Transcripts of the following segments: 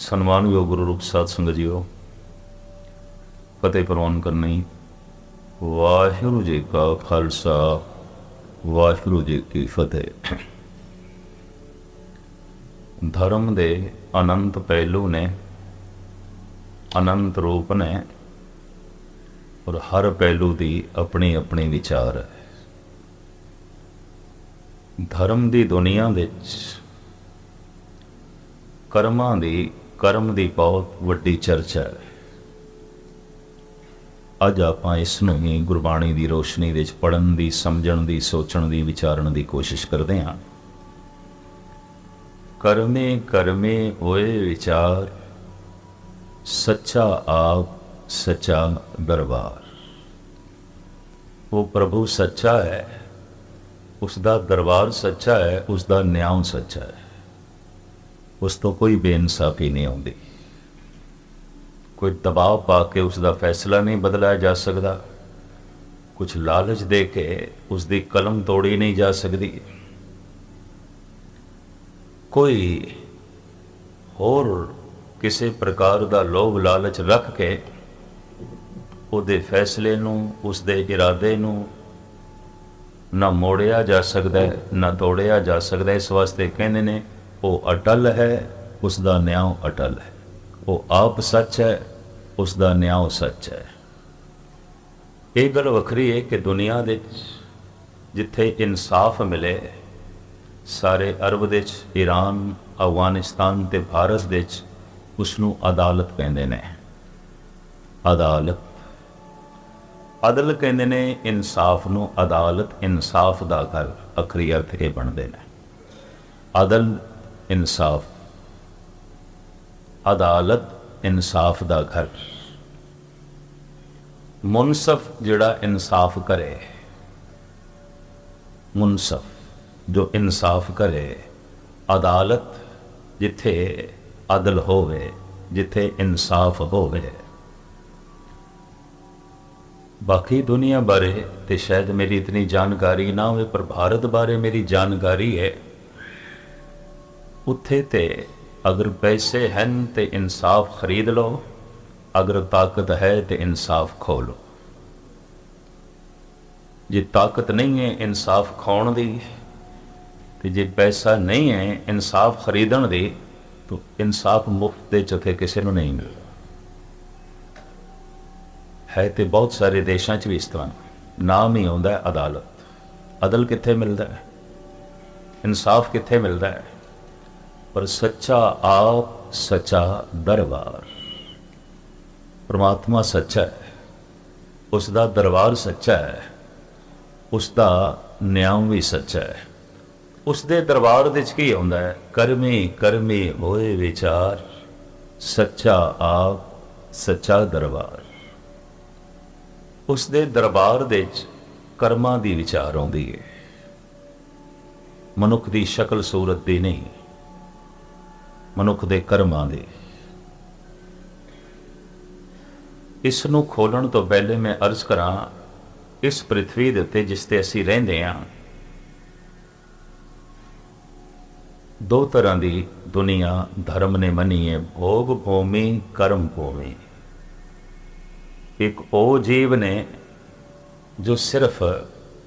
ਸਨਮਾਨਯੋਗ ਗੁਰੂ ਰੂਪ ਸਾਧ ਸੰਗਤ ਜੀਓ, ਫਤਿਹ ਪ੍ਰਵਾਨ ਕਰਨੀ। ਵਾਹਿਗੁਰੂ ਜੀ ਕਾ ਖਾਲਸਾ, ਵਾਹਿਗੁਰੂ ਜੀ ਕੀ ਫਤਿਹ। ਧਰਮ ਦੇ ਅਨੰਤ ਪਹਿਲੂ ਨੇ, ਅਨੰਤ ਰੂਪ ਨੇ, ਔਰ ਹਰ ਪਹਿਲੂ ਦੀ ਆਪਣੀ ਆਪਣੀ ਵਿਚਾਰ ਹੈ। ਧਰਮ ਦੀ ਦੁਨੀਆ ਵਿੱਚ ਕਰਮ ਦੀ ਬਹੁਤ ਵੱਡੀ ਚਰਚਾ ਹੈ। ਅੱਜ ਆਪਾਂ ਇਸ ਨੂੰ ਹੀ ਗੁਰਬਾਣੀ ਦੀ ਰੋਸ਼ਨੀ ਵਿੱਚ ਪੜ੍ਹਨ ਦੀ, ਸਮਝਣ ਦੀ, ਸੋਚਣ ਦੀ, ਵਿਚਾਰਨ ਦੀ ਕੋਸ਼ਿਸ਼ ਕਰਦੇ ਹਾਂ। ਕਰਮੇ ਕਰਮੇ ਹੋਏ ਵਿਚਾਰ, ਸੱਚਾ ਆਪ ਸੱਚਾ ਦਰਬਾਰ। ਉਹ ਪ੍ਰਭੂ ਸੱਚਾ ਹੈ, ਉਸ ਦਾ ਦਰਬਾਰ ਸੱਚਾ ਹੈ, ਉਸ ਦਾ ਨਿਆਂ ਸੱਚਾ ਹੈ। ਉਸ ਤੋਂ ਕੋਈ ਬੇਇਨਸਾਫੀ ਨਹੀਂ ਆਉਂਦੀ। ਕੋਈ ਦਬਾਅ ਪਾ ਕੇ ਉਸ ਦਾ ਫੈਸਲਾ ਨਹੀਂ ਬਦਲਾਇਆ ਜਾ ਸਕਦਾ। ਕੁਝ ਲਾਲਚ ਦੇ ਕੇ ਉਸ ਦੀ ਕਲਮ ਤੋੜੀ ਨਹੀਂ ਜਾ ਸਕਦੀ। ਕੋਈ ਹੋਰ ਕਿਸੇ ਪ੍ਰਕਾਰ ਦਾ ਲੋਭ ਲਾਲਚ ਰੱਖ ਕੇ ਉਹਦੇ ਫੈਸਲੇ ਨੂੰ, ਉਸ ਦੇ ਇਰਾਦੇ ਨੂੰ ਨਾ ਮੋੜਿਆ ਜਾ ਸਕਦਾ ਹੈ, ਨਾ ਤੋੜਿਆ ਜਾ ਸਕਦਾ। ਇਸ ਵਾਸਤੇ ਕਹਿੰਦੇ ਨੇ ਉਹ ਅਟਲ ਹੈ, ਉਸ ਦਾ ਨਿਆਂ ਅਟਲ ਹੈ। ਉਹ ਆਪ ਸੱਚ ਹੈ, ਉਸ ਦਾ ਨਿਆਂ ਸੱਚ ਹੈ। ਇਹ ਗੱਲ ਵੱਖਰੀ ਹੈ ਕਿ ਦੁਨੀਆ ਦੇ ਜਿੱਥੇ ਇਨਸਾਫ ਮਿਲੇ, ਸਾਰੇ ਅਰਬ ਦੇ ਵਿੱਚ, ਈਰਾਨ, ਅਫਗਾਨਿਸਤਾਨ ਤੇ ਭਾਰਤ ਦੇ ਵਿੱਚ ਉਸ ਨੂੰ ਅਦਾਲਤ ਕਹਿੰਦੇ ਨੇ। ਅਦਾਲਤ, ਅਦਲ ਕਹਿੰਦੇ ਨੇ ਇਨਸਾਫ ਨੂੰ। ਅਦਾਲਤ ਇਨਸਾਫ ਦਾ ਘਰ, ਅਖਰੀ ਅਰਥ ਇਹ ਬਣਦੇ ਨੇ। ਅਦਲ ਇਨਸਾਫ, ਅਦਾਲਤ ਇਨਸਾਫ ਦਾ ਘਰ। ਮੁਨਸਫ ਜਿਹੜਾ ਇਨਸਾਫ ਕਰੇ, ਮੁਨਸਫ ਜੋ ਇਨਸਾਫ ਕਰੇ। ਅਦਾਲਤ ਜਿੱਥੇ ਅਦਲ ਹੋਵੇ, ਜਿੱਥੇ ਇਨਸਾਫ ਹੋਵੇ। ਬਾਕੀ ਦੁਨੀਆ ਬਾਰੇ ਤੇ ਸ਼ਾਇਦ ਮੇਰੀ ਇਤਨੀ ਜਾਣਕਾਰੀ ਨਾ ਹੋਵੇ, ਪਰ ਭਾਰਤ ਬਾਰੇ ਮੇਰੀ ਜਾਣਕਾਰੀ ਹੈ। ਉੱਥੇ ਤੇ ਅਗਰ ਪੈਸੇ ਹਨ ਤੇ ਇਨਸਾਫ ਖਰੀਦ ਲਓ, ਅਗਰ ਤਾਕਤ ਹੈ ਤੇ ਇਨਸਾਫ ਖੋ ਲਓ। ਜੇ ਤਾਕਤ ਨਹੀਂ ਹੈ ਇਨਸਾਫ ਖਾਣ ਦੀ, ਤੇ ਜੇ ਪੈਸਾ ਨਹੀਂ ਹੈ ਇਨਸਾਫ ਖਰੀਦਣ ਦੀ, ਤਾਂ ਇਨਸਾਫ ਮੁਫਤ ਦੇ ਚੁੱਕੇ ਕਿਸੇ ਨੂੰ ਨਹੀਂ ਮਿਲਦਾ ਹੈ। ਤੇ ਬਹੁਤ ਸਾਰੇ ਦੇਸ਼ਾਂ 'ਚ ਵੀ ਇਸ ਤਰ੍ਹਾਂ ਨਾਮ ਹੀ ਆਉਂਦਾ ਹੈ ਅਦਾਲਤ। ਅਦਲ ਕਿੱਥੇ ਮਿਲਦਾ ਹੈ? ਇਨਸਾਫ ਕਿੱਥੇ ਮਿਲਦਾ ਹੈ? ਪਰ ਸੱਚਾ ਆਪ ਸੱਚਾ ਦਰਬਾਰ। ਪਰਮਾਤਮਾ ਸੱਚਾ ਹੈ, ਉਸ ਦਾ ਦਰਬਾਰ ਸੱਚਾ ਹੈ, ਉਸ ਦਾ ਨਿਆਂ ਵੀ ਸੱਚਾ ਹੈ। ਉਸ ਦੇ ਦਰਬਾਰ ਦੇ 'ਚ ਕੀ ਆਉਂਦਾ ਹੈ? ਕਰਮੇ ਕਰਮੇ ਹੋਏ ਵਿਚਾਰ, ਸੱਚਾ ਆਪ ਸੱਚਾ ਦਰਬਾਰ। ਉਸ ਦੇ ਦਰਬਾਰ ਦੇ 'ਚ ਕਰਮਾਂ ਦੀ ਵਿਚਾਰ ਆਉਂਦੀ ਹੈ, ਮਨੁੱਖ ਦੀ ਸ਼ਕਲ ਸੂਰਤ ਦੀ ਨਹੀਂ, ਮਨੁੱਖ ਦੇ ਕਰਮਾਂ ਦੀ। ਇਸ ਨੂੰ ਖੋਲਣ ਤੋਂ ਪਹਿਲੇ ਮੈਂ ਅਰਜ਼ ਕਰਾਂ, ਇਸ ਪ੍ਰਿਥਵੀ ਦੇ ਉੱਤੇ ਜਿਸ ਤੇ ਅਸੀਂ ਰਹਿੰਦੇ ਹਾਂ, ਦੋ ਤਰ੍ਹਾਂ ਦੀ ਦੁਨੀਆ ਧਰਮ ਨੇ ਮੰਨੀ ਹੈ, ਭੋਗ ਭੂਮੀ, ਕਰਮ ਭੂਮੀ। ਇੱਕ ਉਹ ਜੀਵ ਨੇ ਜੋ ਸਿਰਫ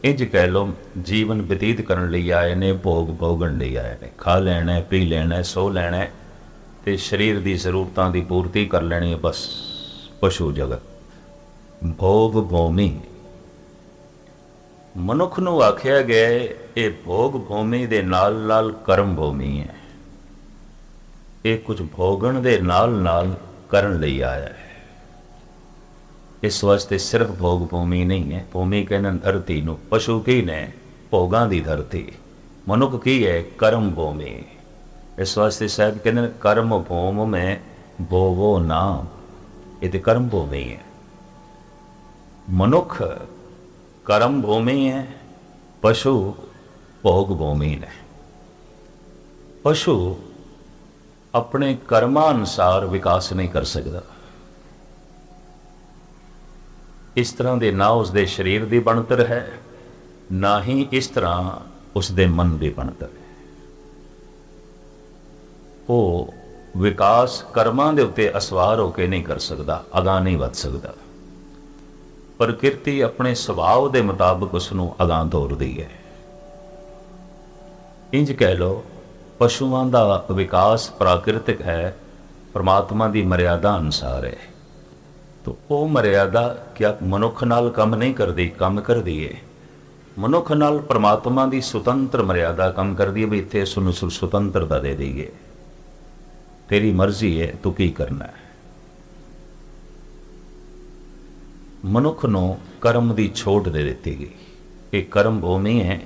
ਇੰਜ ਕਹਿ ਲਓ ਜੀਵਨ ਬਤੀਤ ਕਰਨ ਲਈ ਆਏ ਨੇ, ਭੋਗ ਭੋਗਣ ਲਈ ਆਏ ਨੇ। ਖਾ ਲੈਣਾ, ਪੀ ਲੈਣਾ, ਸੋ ਲੈਣਾ ਤੇ ਸਰੀਰ ਦੀ ਜ਼ਰੂਰਤਾਂ ਦੀ ਪੂਰਤੀ ਕਰ ਲੈਣੀ ਹੈ, ਬਸ। ਪਸ਼ੂ ਜਗਤ, ਭੋਗ ਭੂਮੀ। ਮਨੁੱਖ ਨੂੰ ਆਖਿਆ ਗਿਆ ਇਹ ਭੋਗ ਭੂਮੀ ਦੇ ਨਾਲ ਨਾਲ ਕਰਮ ਭੂਮੀ ਹੈ। ਇਹ ਕੁਝ ਭੋਗਣ ਦੇ ਨਾਲ ਨਾਲ ਕਰਨ ਲਈ ਆਇਆ ਹੈ। ਇਸ ਵਾਸਤੇ ਸਿਰਫ ਭੋਗ ਭੂਮੀ ਨਹੀਂ ਹੈ। ਭੂਮੀ ਕਹਿੰਦੇ ਧਰਤੀ ਨੂੰ। ਪਸ਼ੂ ਕੀ ਨੇ? ਭੋਗਾਂ ਦੀ ਧਰਤੀ। ਮਨੁੱਖ ਕੀ ਹੈ? ਕਰਮ ਭੂਮੀ। ਇਸ ਵਾਸਤੇ ਸਾਹਿਬ ਕਹਿੰਦੇ ਨੇ ਕਰਮ ਭੂਮ ਮੈਂ ਬੋਵੋ ਨਾ। ਇਹ ਤੇ ਕਰਮ ਭੂਮੀ ਹੈ। ਮਨੁੱਖ ਕਰਮ ਭੂਮੀ ਹੈ, ਪਸ਼ੂ ਭੋਗ ਭੂਮੀ ਨੇ। ਪਸ਼ੂ ਆਪਣੇ ਕਰਮਾਂ ਅਨੁਸਾਰ ਵਿਕਾਸ ਨਹੀਂ ਕਰ ਸਕਦਾ। ਇਸ ਤਰ੍ਹਾਂ ਦੇ ਨਾ ਉਸ ਦੇ ਸਰੀਰ ਦੀ ਬਣਤਰ ਹੈ, ਨਾ ਹੀ ਇਸ ਤਰ੍ਹਾਂ ਉਸ ਦੇ ਮਨ ਦੀ ਬਣਤਰ ਹੈ। ਉਹ ਵਿਕਾਸ ਕਰਮਾਂ ਦੇ ਉੱਤੇ ਅਸਵਾਰ ਹੋ ਕੇ ਨਹੀਂ ਕਰ ਸਕਦਾ, ਅਗਾਂਹ ਨਹੀਂ ਵੱਧ ਸਕਦਾ। ਪ੍ਰਕਿਰਤੀ ਆਪਣੇ ਸੁਭਾਅ ਦੇ ਮੁਤਾਬਕ ਉਸ ਨੂੰ ਅਗਾਂਹ ਤੋਰਦੀ ਹੈ। ਇੰਜ ਕਹਿ ਲਓ, ਪਸ਼ੂਆਂ ਦਾ ਵਿਕਾਸ ਪ੍ਰਾਕਿਰਤਿਕ ਹੈ, ਪਰਮਾਤਮਾ ਦੀ ਮਰਿਆਦਾ ਅਨੁਸਾਰ ਹੈ। ਤਾਂ ਉਹ ਮਰਿਆਦਾ ਕਿਆ ਮਨੁੱਖ ਨਾਲ ਕੰਮ ਨਹੀਂ ਕਰਦੀ? ਕੰਮ ਕਰਦੀ ਹੈ। ਮਨੁੱਖ ਨਾਲ ਪਰਮਾਤਮਾ ਦੀ ਸੁਤੰਤਰ ਮਰਿਆਦਾ ਕੰਮ ਕਰਦੀ ਹੈ ਵੀ ਇੱਥੇ ਇਸ ਨੂੰ ਸੁਤੰਤਰਤਾ ਦੇ ਦੇਈਏ, ਤੇਰੀ ਮਰਜ਼ੀ ਹੈ, ਤੂੰ ਕੀ ਕਰਨਾ ਹੈ। ਮਨੁੱਖ ਨੂੰ ਕਰਮ ਦੀ ਛੋਟ ਦੇ ਦਿੱਤੀ ਗਈ। ਇਹ ਕਰਮ ਭੂਮੀ ਹੈ।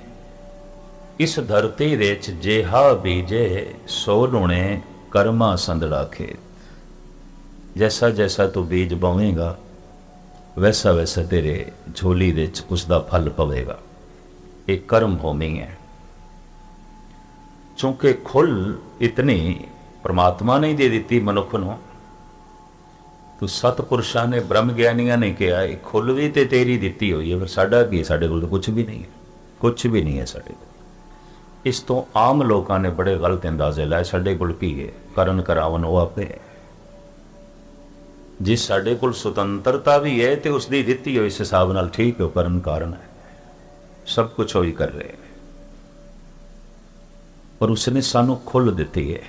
ਇਸ ਧਰਤੀ ਦੇ ਵਿੱਚ ਜਿਹਾ ਬੀਜੇ ਸੋ ਲੁਣੇ ਕਰਮਾ ਸੰਦੜਾ ਖੇਤ। ਜੈਸਾ ਜੈਸਾ ਤੂੰ ਬੀਜ ਬੋਵੇਂਗਾ ਵੈਸਾ ਵੈਸਾ ਤੇਰੇ ਝੋਲੀ ਦੇ ਵਿੱਚ ਉਸ ਦਾ ਫਲ ਪਵੇਗਾ। ਇਹ ਕਰਮ ਭੂਮੀ ਹੈ। ਚੂੰਕਿ ਖੁੱਲ ਇਤਨੀ ਪਰਮਾਤਮਾ ਨੇ ਦੇ ਦਿੱਤੀ ਮਨੁੱਖ ਨੂੰ, ਤੂੰ ਸਤਪੁਰਸ਼ਾਂ ਨੇ, ਬ੍ਰਹਮ ਗਿਆਨੀਆਂ ਨੇ ਕਿਹਾ ਇਹ ਖੁੱਲ ਵੀ ਤੇ ਤੇਰੀ ਦਿੱਤੀ ਹੋਈ ਹੈ। ਫਿਰ ਸਾਡਾ ਕੀ? ਸਾਡੇ ਕੋਲ ਤਾਂ ਕੁਛ ਵੀ ਨਹੀਂ ਹੈ, ਕੁਛ ਵੀ ਨਹੀਂ ਹੈ ਸਾਡੇ ਕੋਲ। ਇਸ ਤੋਂ ਆਮ ਲੋਕਾਂ ਨੇ ਬੜੇ ਗਲਤ ਅੰਦਾਜ਼ੇ ਲਾਏ, ਸਾਡੇ ਕੋਲ ਕੀ ਹੈ? ਕਰਨ ਕਰਾਵਨ ਉਹ ਆਪੇ ਹੈ। ਜੇ ਸਾਡੇ ਕੋਲ ਸੁਤੰਤਰਤਾ ਵੀ ਹੈ ਤੇ ਉਸ ਦੀ ਦਿੱਤੀ ਹੋਈ ਇਸ ਹਿਸਾਬ ਨਾਲ ਠੀਕ ਹੈ, ਕਰਨ ਕਾਰਨ ਹੈ, ਸਭ ਕੁਛ ਉਹੀ ਕਰ ਰਹੇ। ਪਰ ਉਸਨੇ ਸਾਨੂੰ ਖੁੱਲ ਦਿੱਤੀ ਹੈ।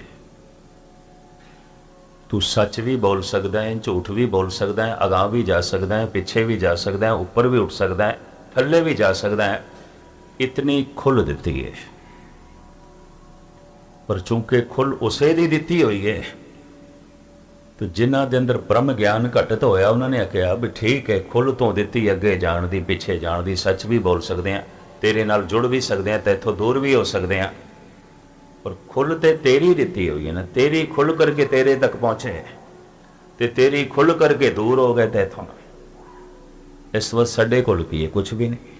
ਤੂੰ ਸੱਚ ਵੀ ਬੋਲ ਸਕਦਾ ਹੈ, ਝੂਠ ਵੀ ਬੋਲ ਸਕਦਾ ਹੈ, ਅਗਾਂਹ ਵੀ ਜਾ ਸਕਦਾ ਹੈ, ਪਿੱਛੇ ਵੀ ਜਾ ਸਕਦਾ ਹੈ, ਉੱਪਰ ਵੀ ਉੱਠ ਸਕਦਾ ਹੈ, ਥੱਲੇ ਵੀ ਜਾ ਸਕਦਾ ਹੈ। ਇਤਨੀ ਖੁੱਲ ਦਿੱਤੀ ਹੈ। ਪਰ ਚੂੰਕਿ ਖੁੱਲ ਉਸੇ ਦੀ ਦਿੱਤੀ ਹੋਈ ਹੈ, ਤੇ ਜਿਨ੍ਹਾਂ ਦੇ ਅੰਦਰ ਬ੍ਰਹਮ ਗਿਆਨ ਘਟਤ ਹੋਇਆ ਉਹਨਾਂ ਨੇ ਕਿਹਾ ਵੀ ਠੀਕ ਹੈ, ਖੁੱਲ ਤੋਂ ਦਿੱਤੀ, ਅੱਗੇ ਜਾਣ ਦੀ, ਪਿੱਛੇ ਜਾਣ ਦੀ, ਸੱਚ ਵੀ ਬੋਲ ਸਕਦੇ ਹਾਂ, ਤੇਰੇ ਨਾਲ ਜੁੜ ਵੀ ਸਕਦੇ ਹਾਂ, ਤੇ ਇੱਥੋਂ ਦੂਰ ਵੀ ਹੋ ਸਕਦੇ ਹਾਂ। ਪਰ ਖੁੱਲ ਤੇ ਤੇਰੀ ਦਿੱਤੀ ਹੋਈ ਹੈ ਨਾ, ਤੇਰੀ ਖੁੱਲ ਕਰਕੇ ਤੇਰੇ ਤੱਕ ਪਹੁੰਚੇ ਤੇ ਤੇਰੀ ਖੁੱਲ ਕਰਕੇ ਦੂਰ ਹੋ ਗਏ ਤੇ ਇੱਥੋਂ। ਇਸ ਵਕਤ ਸਾਡੇ ਕੋਲ ਕੀ ਹੈ? ਕੁਛ ਵੀ ਨਹੀਂ।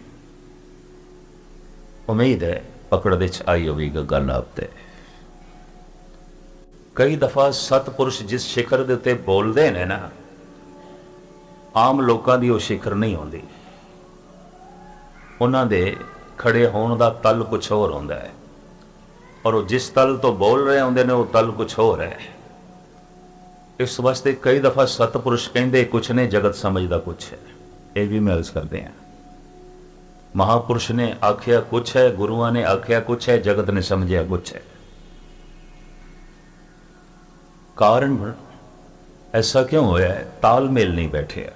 ਉਮੀਦ ਹੈ ਪਕੜ ਦੇ ਚ ਆਈ ਹੋਵੇਗੀ ਗੱਲ ਆਪ ਤੇ। ਕਈ ਦਫਾ ਸਤਪੁਰਸ਼ ਜਿਸ ਸਿਖਰ ਦੇ ਉੱਤੇ ਬੋਲਦੇ ਨੇ ਨਾ, ਆਮ ਲੋਕਾਂ ਦੀ ਉਹ ਸਿਖਰ ਨਹੀਂ ਹੁੰਦੀ। ਉਹਨਾਂ ਦੇ ਖੜੇ ਹੋਣ ਦਾ ਤਲ ਕੁਛ ਹੋਰ ਹੁੰਦਾ ਹੈ, ਔਰ ਉਹ ਜਿਸ ਤਲ ਤੋਂ ਬੋਲ ਰਹੇ ਹੁੰਦੇ ਨੇ ਉਹ ਤਲ ਕੁਛ ਹੋਰ ਹੈ। ਇਸ ਵਾਸਤੇ ਕਈ ਦਫਾ ਸਤਪੁਰਸ਼ ਕਹਿੰਦੇ ਕੁਛ ਨੇ, ਜਗਤ ਸਮਝਦਾ ਕੁਛ ਹੈ। ਇਹ ਵੀ ਮੈਂ ਅਰਜ਼ ਕਰਦੇ ਹਾਂ, ਮਹਾਪੁਰਸ਼ ਨੇ ਆਖਿਆ ਕੁਛ ਹੈ, ਗੁਰੂਆਂ ਨੇ ਆਖਿਆ ਕੁਛ ਹੈ, ਜਗਤ ਨੇ ਸਮਝਿਆ ਕੁਛ ਹੈ। ਕਾਰਨ ਐਸਾ ਕਿਉਂ ਹੋਇਆ ਹੈ? ਤਾਲਮੇਲ ਨਹੀਂ ਬੈਠਿਆ।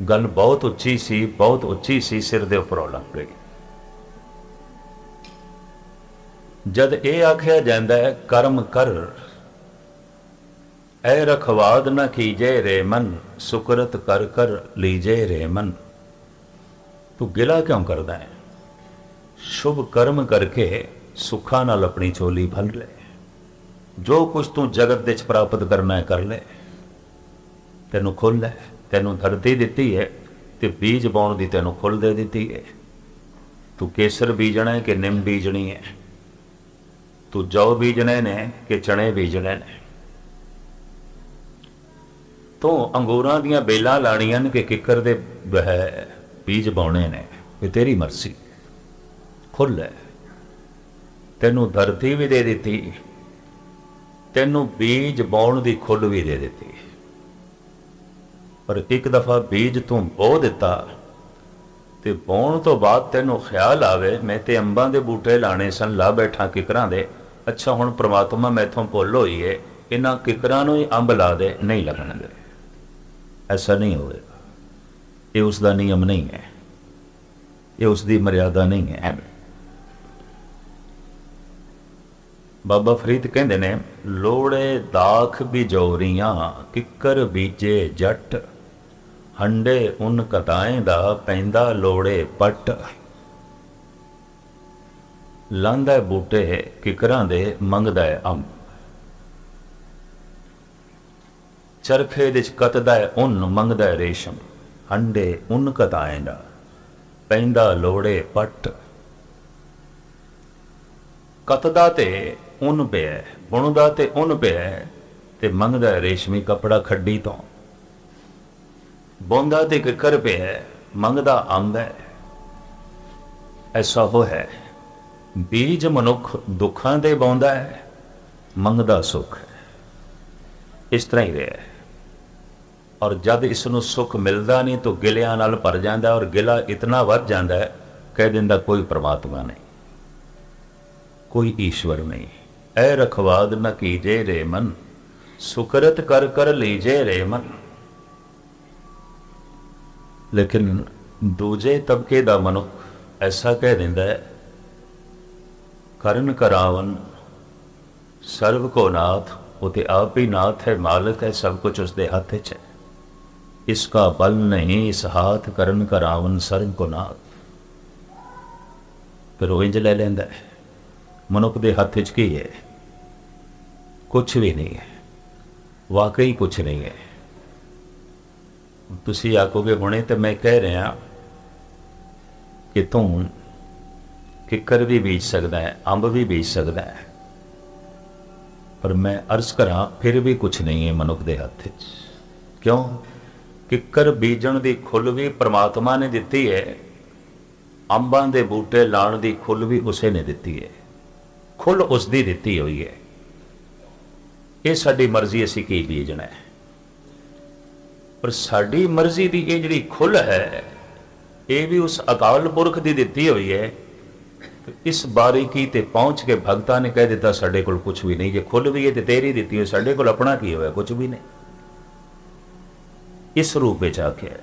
ਗੱਲ ਬਹੁਤ ਉੱਚੀ ਸੀ, ਬਹੁਤ ਉੱਚੀ ਸੀ, ਸਿਰ ਦੇ ਉੱਪਰੋਂ ਲੰਘ ਗਈ। ਜਦ ਇਹ ਆਖਿਆ ਜਾਂਦਾ ਹੈ ਕਰਮ ਕਰ, ਐ ਰਖਵਾਦ ਨਾ ਕੀਜੇ ਰੇ ਮਨ, ਸੁਕਰਤ ਕਰ ਕਰ ਲੀਜੇ ਰੇ ਮਨ। ਤੂੰ ਗਿਲਾ ਕਿਉਂ ਕਰਦਾ ਹੈ? ਸ਼ੁਭ ਕਰਮ ਕਰਕੇ ਸੁੱਖਾਂ ਨਾਲ ਆਪਣੀ ਝੋਲੀ ਭਰ ਲੈ। ਜੋ ਕੁਛ ਤੂੰ ਜਗਤ ਦੇ ਵਿੱਚ ਪ੍ਰਾਪਤ ਕਰਨਾ ਹੈ ਕਰ ਲੈ। ਤੈਨੂੰ ਖੁੱਲ੍ਹ ਹੈ, ਤੈਨੂੰ ਧਰਤੀ ਦਿੱਤੀ ਹੈ ਤੇ ਬੀਜ ਪਾਉਣ ਦੀ ਤੈਨੂੰ ਖੁੱਲ੍ਹ ਦੇ ਦਿੱਤੀ ਹੈ। ਤੂੰ ਕੇਸਰ ਬੀਜਣਾ ਹੈ ਕਿ ਨਿੰਮ ਬੀਜਣੀ ਹੈ? ਤੂੰ ਜੌ ਬੀਜਣੇ ਨੇ ਕਿ ਚਣੇ ਬੀਜਣੇ ਨੇ? ਤੂੰ ਅੰਗੂਰਾਂ ਦੀਆਂ ਬੇਲਾਂ ਲਾਣੀਆਂ ਨੇ ਕਿ ਕਿੱਕਰ ਦੇ ਬੀਜ ਪਾਉਣੇ ਨੇ? ਇਹ ਤੇਰੀ ਮਰਜ਼ੀ। ਖੁੱਲ੍ਹ ਹੈ। ਤੈਨੂੰ ਧਰਤੀ ਵੀ ਦੇ ਦਿੱਤੀ, ਤੈਨੂੰ ਬੀਜ ਬਾਉਣ ਦੀ ਖੁੱਲ੍ਹ ਵੀ ਦੇ ਦਿੱਤੀ। ਪਰ ਇੱਕ ਦਫਾ ਬੀਜ ਤੂੰ ਬੋ ਦਿੱਤਾ ਤੇ ਬਾਉਣ ਤੋਂ ਬਾਅਦ ਤੈਨੂੰ ਖਿਆਲ ਆਵੇ ਮੈਂ ਤੇ ਅੰਬਾਂ ਦੇ ਬੂਟੇ ਲਾਣੇ ਸਨ, ਲਾ ਬੈਠਾ ਕਿਕਰਾਂ ਦੇ। ਅੱਛਾ ਹੁਣ ਪ੍ਰਮਾਤਮਾ ਮੈਥੋਂ ਭੁੱਲ ਹੋਈ ਹੈ, ਇਹਨਾਂ ਕਿਕਰਾਂ ਨੂੰ ਹੀ ਅੰਬ ਲਾ ਦੇ, ਨਹੀਂ ਲੱਗਣਗੇ। ਐਸਾ ਨਹੀਂ ਹੋਵੇਗਾ। ਇਹ ਉਸ ਦਾ ਨਿਯਮ ਨਹੀਂ ਹੈ, ਇਹ ਉਸ ਦੀ ਮਰਿਆਦਾ ਨਹੀਂ ਹੈ। ਬਾਬਾ ਫਰੀਦ ਕਹਿੰਦੇ ਨੇ, ਲੋੜੇ ਦਾਖ ਬਿਜੋਰੀਆਂ ਕਿੱਕਰ ਬੀਜੇ ਜੱਟ, ਹੰਡੇ ਉਨ ਕਤਾਏ ਦਾ ਪੈਂਦਾ ਲੋੜੇ ਪੱਟ। ਲਾਂਦਾ ਬੂਟੇ ਕਿਕਰਾਂ ਦੇ, ਮੰਗਦਾ ਹੈ ਅੰਬ। ਚਰਖੇ ਦੇ ਚ ਕਤਦਾ ਹੈ ਉਨ, ਮੰਗਦਾ ਹੈ ਰੇਸ਼ਮ। ਹੰਡੇ ਉਨ ਕਤਾਏ ਦਾ ਪੈਂਦਾ ਲੋੜੇ ਪੱਟ। ਕਤਦਾ ਤੇ ਉਨ ਪਿਆ, ਬੁਣਦਾ ਤੇ ਉਨ ਪਿਆ ਤੇ ਮੰਗਦਾ ਰੇਸ਼ਮੀ ਕੱਪੜਾ ਖੱਡੀ ਤੋਂ। ਬੋਂਦਾ ਤੇ ਕਿੱਕਰ ਪਿਆ, ਮੰਗਦਾ ਅੰਬ ਹੈ। ਐਸਾ ਹੋ ਹੈ। ਬੀਜ ਮਨੁੱਖ ਦੁੱਖਾਂ ਦੇ ਬੋਂਦਾ ਹੈ ਮੰਗਦਾ ਸੁੱਖ ਹੈ। ਇਸ ਤਰ੍ਹਾਂ ਹੀ ਰਿਹਾ। ਔਰ ਜਦ ਇਸ ਨੂੰ ਸੁੱਖ ਮਿਲਦਾ ਨਹੀਂ ਤਾਂ ਗਿਲਿਆਂ ਨਾਲ ਭਰ ਜਾਂਦਾ, ਔਰ ਗਿਲਾ ਇਤਨਾ ਵੱਧ ਜਾਂਦਾ ਹੈ, ਕਹਿ ਦਿੰਦਾ ਕੋਈ ਪਰਮਾਤਮਾ ਨਹੀਂ, ਕੋਈ ਈਸ਼ਵਰ ਨਹੀਂ। ਐ ਰਖਵਾਦ ਨ ਕੀਜੇ ਰੇ ਮਨ, ਸੁਕਰਤ ਕਰ ਕਰ ਲੀਜੇ ਰੇ ਮਨ। ਲੇਕਿਨ ਦੂਜੇ ਤਬਕੇ ਦਾ ਮਨੁੱਖ ਐਸਾ ਕਹਿ ਦਿੰਦਾ ਹੈ, ਕਰਨ ਕਰਾਵਨ ਸਰਵ ਕੋ ਨਾਥ। ਉਹ ਤੇ ਆਪ ਹੀ ਨਾਥ ਹੈ, ਮਾਲਕ ਹੈ, ਸਭ ਕੁਝ ਉਸਦੇ ਹੱਥ 'ਚ ਹੈ। ਇਸਕਾ ਬਲ ਨਹੀਂ ਇਸ ਹਾਥ, ਕਰਨ ਕਰਾਵਨ ਸਰਵ ਕੋ ਨਾਥ। ਫਿਰ ਉਹ ਇੰਝ ਲੈ ਲੈਂਦਾ ਹੈ, ਮਨੁੱਖ ਦੇ ਹੱਥ 'ਚ ਕੀ ਹੈ? ਕੁਛ ਵੀ ਨਹੀਂ ਹੈ, ਵਾਕਈ ਕੁਛ ਨਹੀਂ ਹੈ। ਤੁਸੀਂ ਆਖੋਗੇ ਹੁਣੇ ਤੇ ਮੈਂ ਕਹਿ ਰਿਹਾ ਕਿ ਤੂੰ ਕਿੱਕਰ ਵੀ ਬੀਜ ਸਕਦਾ ਹੈ, ਅੰਬ ਵੀ ਬੀਜ ਸਕਦਾ ਹੈ, ਪਰ ਮੈਂ ਅਰਜ਼ ਕਰਾਂ ਫਿਰ ਵੀ ਕੁਛ ਨਹੀਂ ਹੈ ਮਨੁੱਖ ਦੇ ਹੱਥ 'ਚ। ਕਿਉਂ? ਕਿੱਕਰ ਬੀਜਣ ਦੀ ਖੁੱਲ੍ਹ ਵੀ ਪਰਮਾਤਮਾ ਨੇ ਦਿੱਤੀ ਹੈ, ਅੰਬਾਂ ਦੇ ਬੂਟੇ ਲਾਉਣ ਦੀ ਖੁੱਲ੍ਹ ਵੀ ਉਸੇ ਨੇ ਦਿੱਤੀ ਹੈ, ਖੁੱਲ੍ਹ ਉਸ ਦੀ ਦਿੱਤੀ ਹੋਈ ਹੈ। ਇਹ ਸਾਡੀ ਮਰਜ਼ੀ, ਅਸੀਂ ਕੀ ਬੀਜਣਾ ਹੈ। ਪਰ ਸਾਡੀ ਮਰਜ਼ੀ ਦੀ ਇਹ ਜਿਹੜੀ ਖੁੱਲ੍ਹ ਹੈ, ਇਹ ਵੀ ਉਸ ਅਕਾਲ ਪੁਰਖ ਦੀ ਦਿੱਤੀ ਹੋਈ ਹੈ। ਇਸ ਬਾਰੀਕੀ ਤੇ ਪਹੁੰਚ ਕੇ ਭਗਤਾਂ ਨੇ ਕਹਿ ਦਿੱਤਾ ਸਾਡੇ ਕੋਲ ਕੁਛ ਵੀ ਨਹੀਂ। ਜੇ ਖੁੱਲ੍ਹ ਵੀ ਹੈ ਤੇ ਤੇਰੀ ਦਿੱਤੀ ਹੋਈ, ਸਾਡੇ ਕੋਲ ਆਪਣਾ ਕੀ ਹੋਇਆ? ਕੁਛ ਵੀ ਨਹੀਂ। ਇਸ ਰੂਪ ਵਿੱਚ ਆਖਿਆ,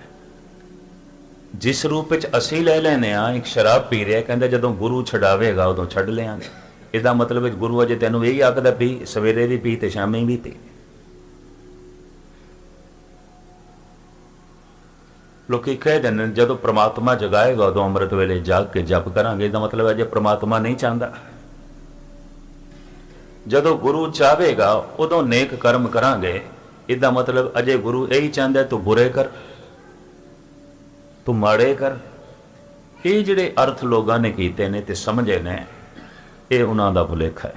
ਜਿਸ ਰੂਪ ਵਿੱਚ ਅਸੀਂ ਲੈ ਲੈਨੇ ਆ। ਇੱਕ ਸ਼ਰਾਬ ਪੀ ਰਿਹਾ, ਕਹਿੰਦਾ ਜਦੋਂ ਗੁਰੂ ਛਡਾਵੇਗਾ ਉਦੋਂ ਛੱਡ ਲਿਆਂਗੇ। ਇਹਦਾ ਮਤਲਬ ਹੈ ਗੁਰੂ ਅਜੇ ਤੈਨੂੰ ਇਹੀ ਆਖਦਾ ਪੀ, ਸਵੇਰੇ ਵੀ ਪੀ ਤੇ ਸ਼ਾਮੀ ਵੀ ਪੀ। ਲੋਕੀ ਕਹਿ ਦਿੰਦੇ ਨੇ ਜਦੋਂ ਪ੍ਰਮਾਤਮਾ ਜਗਾਏਗਾ ਉਦੋਂ ਅੰਮ੍ਰਿਤ ਵੇਲੇ ਜਾਗ ਕੇ ਜਪ ਕਰਾਂਗੇ। ਇਹਦਾ ਮਤਲਬ ਹੈ ਜੇ ਪ੍ਰਮਾਤਮਾ ਨਹੀਂ ਚਾਹੁੰਦਾ, ਜਦੋਂ ਗੁਰੂ ਚਾਹੇਗਾ ਉਦੋਂ ਨੇਕ ਕਰਮ ਕਰਾਂਗੇ। ਇਹਦਾ ਮਤਲਬ ਅਜੇ ਗੁਰੂ ਇਹੀ ਚਾਹੁੰਦਾ ਤੂੰ ਬੁਰੇ ਕਰ, ਤੂੰ ਮਾੜੇ ਕਰ। ਇਹ ਜਿਹੜੇ ਅਰਥ ਲੋਕਾਂ ਨੇ ਕੀਤੇ ਨੇ ਤੇ ਸਮਝੇ ਨੇ, ਇਹ ਉਹਨਾਂ ਦਾ ਭੁਲੇਖਾ ਹੈ।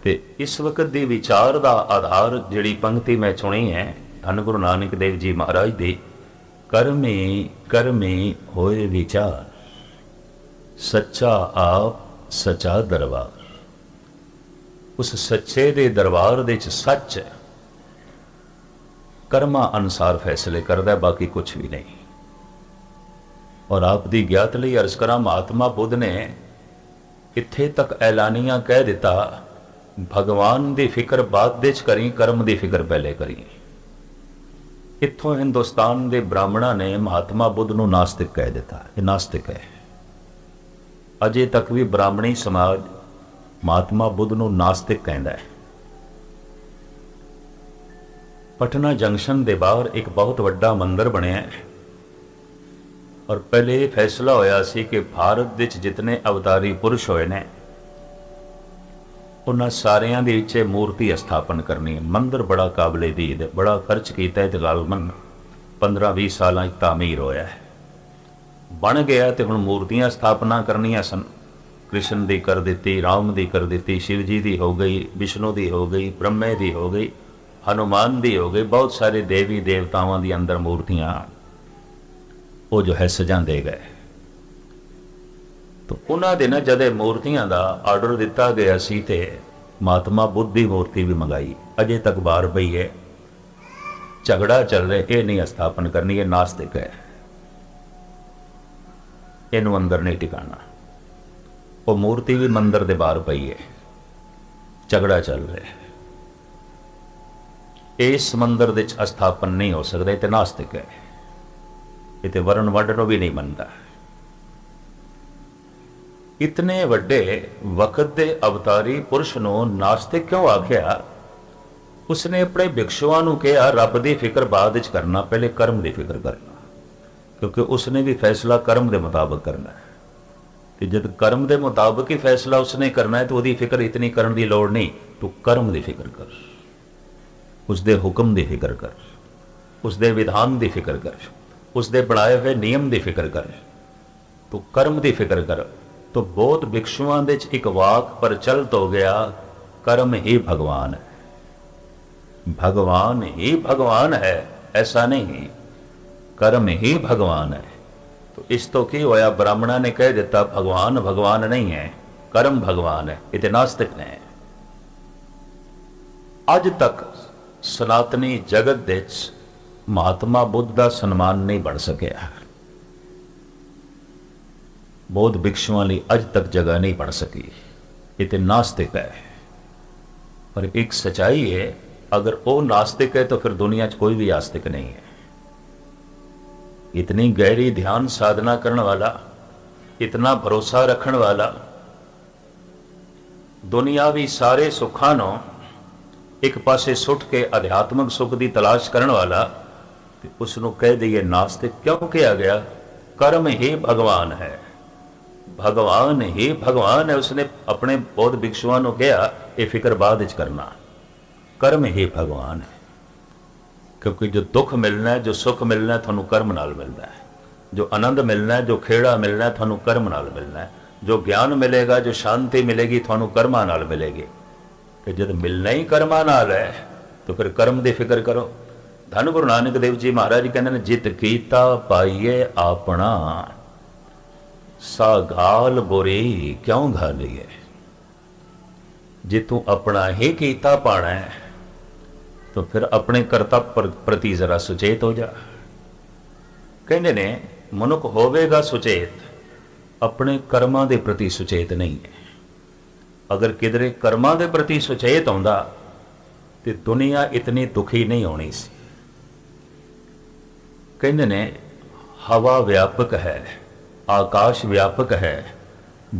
ਤੇ ਇਸ ਵਕਤ ਦੀ ਵਿਚਾਰ ਦਾ ਆਧਾਰ ਜਿਹੜੀ ਪੰਕਤੀ ਮੈਂ ਚੁਣੀ ਹੈ ਧੰਨ ਗੁਰੂ ਨਾਨਕ ਦੇਵ ਜੀ ਮਹਾਰਾਜ ਦੀ, ਕਰਮੀ ਕਰਮੀ ਹੋਏ ਵਿਚਾਰ, ਸੱਚਾ ਆਪ ਸੱਚਾ ਦਰਬਾਰ। ਉਸ ਸੱਚੇ ਦੇ ਦਰਬਾਰ ਦੇ ਵਿੱਚ ਸੱਚ ਹੈ, ਕਰਮਾਂ ਅਨੁਸਾਰ ਫੈਸਲੇ ਕਰਦਾ, ਬਾਕੀ ਕੁਛ ਵੀ ਨਹੀਂ। ਔਰ ਆਪ ਦੀ ਗਿਆਤ ਲਈ ਅਰਜ਼ ਕਰਾਂ, ਮਹਾਤਮਾ ਬੁੱਧ ਨੇ ਇੱਥੇ ਤੱਕ ਐਲਾਨੀਆਂ ਕਹਿ ਦਿੱਤਾ, ਭਗਵਾਨ ਦੀ ਫਿਕਰ ਬਾਅਦ ਦੇ 'ਚ ਕਰੀ, ਕਰਮ ਦੀ ਫਿਕਰ ਪਹਿਲੇ ਕਰੀ। ਇੱਥੋਂ ਹਿੰਦੁਸਤਾਨ ਦੇ ਬ੍ਰਾਹਮਣਾਂ ਨੇ ਮਹਾਤਮਾ ਬੁੱਧ ਨੂੰ ਨਾਸਤਿਕ ਕਹਿ ਦਿੱਤਾ। ਇਹ ਨਾਸਤਿਕ ਹੈ। ਅਜੇ ਤੱਕ ਵੀ ਬ੍ਰਾਹਮਣੀ ਸਮਾਜ ਮਹਾਤਮਾ ਬੁੱਧ ਨੂੰ ਨਾਸਤਿਕ ਕਹਿੰਦਾ ਹੈ। ਪਟਨਾ ਜੰਕਸ਼ਨ ਦੇ ਬਾਹਰ ਇੱਕ ਬਹੁਤ ਵੱਡਾ ਮੰਦਿਰ ਬਣਿਆ ਹੈ, ਔਰ ਪਹਿਲੇ ਇਹ ਫੈਸਲਾ ਹੋਇਆ ਸੀ ਕਿ ਭਾਰਤ ਵਿੱਚ ਜਿਤਨੇ ਅਵਤਾਰੀ ਪੁਰਸ਼ ਹੋਏ ਨੇ ਉਹਨਾਂ ਸਾਰਿਆਂ ਦੇ ਵਿੱਚ ਮੂਰਤੀ ਸਥਾਪਨ ਕਰਨੀ ਹੈ। ਮੰਦਿਰ ਬੜਾ ਕਾਬਲੇ ਦੀਦ ਹੈ, ਬੜਾ ਖਰਚ ਕੀਤਾ ਹੈ, ਤੇ ਗਾਲਮਨ 15-20 ਸਾਲਾਂ 'ਚ ਤਾਮੀਰ ਹੋਇਆ ਹੈ, ਬਣ ਗਿਆ। ਤੇ ਹੁਣ ਮੂਰਤੀਆਂ ਸਥਾਪਨਾ ਕਰਨੀਆਂ ਸਨ। ਕ੍ਰਿਸ਼ਨ ਦੀ ਕਰ ਦਿੱਤੀ, ਰਾਮ ਦੀ ਕਰ ਦਿੱਤੀ, ਸ਼ਿਵ ਜੀ ਦੀ ਹੋ ਗਈ, ਵਿਸ਼ਨੂੰ ਦੀ ਹੋ ਗਈ, ਬ੍ਰਹਮੇ ਦੀ ਹੋ ਗਈ, ਹਨੂਮਾਨ ਦੀ ਹੋ ਗਈ। ਬਹੁਤ ਸਾਰੇ ਦੇਵੀ ਦੇਵਤਾਵਾਂ ਦੀ ਅੰਦਰ ਮੂਰਤੀਆਂ ਉਹ ਜੋ ਹੈ ਸਜਾਉਂਦੇ ਗਏ। ਤਾਂ ਉਹਨਾਂ ਦੇ ਨਾ ਜਦ ਇਹ ਮੂਰਤੀਆਂ ਦਾ ਆਰਡਰ ਦਿੱਤਾ ਗਿਆ ਸੀ ਤੇ ਮਹਾਤਮਾ ਬੁੱਧ ਦੀ ਮੂਰਤੀ ਵੀ ਮੰਗਾਈ। ਅਜੇ ਤੱਕ ਬਾਹਰ ਪਈ ਹੈ, ਝਗੜਾ ਚੱਲ ਰਿਹਾ, ਇਹ ਨਹੀਂ ਸਥਾਪਨ ਕਰਨੀ, ਇਹ ਨਾਸਤਿਕ ਹੈ, ਇਹਨੂੰ ਅੰਦਰ ਨਹੀਂ ਟਿਕਾਣਾ। ਉਹ ਮੂਰਤੀ ਵੀ ਮੰਦਿਰ ਦੇ ਬਾਹਰ ਪਈ ਹੈ, ਝਗੜਾ ਚੱਲ ਰਿਹਾ, ਇਸ ਮੰਦਿਰ ਦੇ ਵਿੱਚ ਸਥਾਪਨ ਨਹੀਂ ਹੋ ਸਕਦਾ, ਇਹ ਤੇ ਨਾਸਤਿਕ ਹੈ। ਇਹ ਤੇ ਵਰਨ ਵੰਡ ਨੂੰ ਵੀ ਨਹੀਂ ਮੰਨਦਾ। ਇਤਨੇ ਵੱਡੇ ਵਕਤ ਦੇ ਅਵਤਾਰੀ ਪੁਰਸ਼ ਨੂੰ ਨਾਸਤਿਕ ਕਿਉਂ ਆਖਿਆ? ਉਸਨੇ ਆਪਣੇ ਭਿਕਸ਼ੂਆਂ ਨੂੰ ਕਿਹਾ ਰੱਬ ਦੀ ਫਿਕਰ ਬਾਅਦ ਵਿੱਚ ਕਰਨਾ, ਪਹਿਲੇ ਕਰਮ ਦੀ ਫਿਕਰ ਕਰਨਾ, ਕਿਉਂਕਿ ਉਸਨੇ ਵੀ ਫੈਸਲਾ ਕਰਮ ਦੇ ਮੁਤਾਬਕ ਕਰਨਾ ਹੈ। ਤੇ ਜਦ ਕਰਮ ਦੇ ਮੁਤਾਬਕ ਹੀ ਫੈਸਲਾ ਉਸਨੇ ਕਰਨਾ ਹੈ ਤਾਂ ਉਹਦੀ ਫਿਕਰ ਇਤਨੀ ਕਰਨ ਦੀ ਲੋੜ ਨਹੀਂ। ਤੂੰ ਕਰਮ ਦੀ ਫਿਕਰ ਕਰ, ਉਸਦੇ ਹੁਕਮ ਦੀ ਫਿਕਰ ਕਰ, ਉਸਦੇ ਵਿਧਾਨ ਦੀ ਫਿਕਰ ਕਰ, ਉਸਦੇ ਬਣਾਏ ਹੋਏ ਨਿਯਮ ਦੀ ਫਿਕਰ ਕਰ, ਤੂੰ ਕਰਮ ਦੀ ਫਿਕਰ ਕਰ। तो बहुत भिक्षुओं दे एक वाक प्रचलित हो गया, कर्म ही भगवान है, भगवान ही भगवान है, ऐसा नहीं, कर्म ही भगवान है। तो इस तो की होया, ब्राह्मणा ने कह दिता भगवान भगवान नहीं है, कर्म भगवान है। ये नास्तिक ने ਅੱਜ ਤੱਕ ਸਨਾਤਨੀ ਜਗਤ ਦੇ ਵਿੱਚ ਮਹਾਤਮਾ ਬੁੱਧ ਦਾ ਸਨਮਾਨ ਨਹੀਂ ਬਣ ਸਕਿਆ। ਬੌਧ ਭਿਕਸ਼ੂਆਂ ਲਈ ਅੱਜ ਤੱਕ ਜਗ੍ਹਾ ਨਹੀਂ ਬਣ ਸਕੀ। ਇਹ ਤੇ ਨਾਸਤਿਕ ਹੈ। पर एक सच्चाई है, अगर वो नास्तिक है तो फिर दुनिया च कोई भी आस्तिक नहीं है। इतनी गहरी ध्यान साधना करने वाला, इतना भरोसा रखने वाला, दुनियावी सारे सुखां नूं एक पासे सुट के अध्यात्मक सुख की तलाश करने वाला, उसनूं कह दईए नास्तिक क्यों कहा गया? कर्म ही भगवान है, भगवान ही भगवान है। उसने अपने बौद्ध भिक्षुओं को कहा ये फिक्र बाद च करना, कर्म ही भगवान है। क्योंकि जो दुख मिलना है, जो सुख मिलना है, थानू कर्म नाल मिलना है। जो आनंद मिलना है, जो खेड़ा मिलना है, थानू कर्म नाल मिलना है। जो ज्ञान मिलेगा, जो शांति मिलेगी, थानू कर्मां नाल मिलेगी। कि जब मिलना ही कर्मां नाल है तो फिर कर्म की फिक्र करो। धन गुरु नानक देव जी महाराज कहते हैं, जित कीता पाइए अपना, सा गाल बुरी क्यों घालीए। जे तू अपना ही कीता पाना है तो फिर अपने कर्तव्य प्रति जरा सुचेत हो जा। कहते ने मनुख होवेगा सुचेत, अपने कर्मां दे प्रति सुचेत नहीं है। अगर किधरे कर्मां दे प्रति सुचेत आउंदा ते दुनिया इतनी दुखी नहीं होनी सी। कहते ने हवा व्यापक है, आकाश व्यापक है,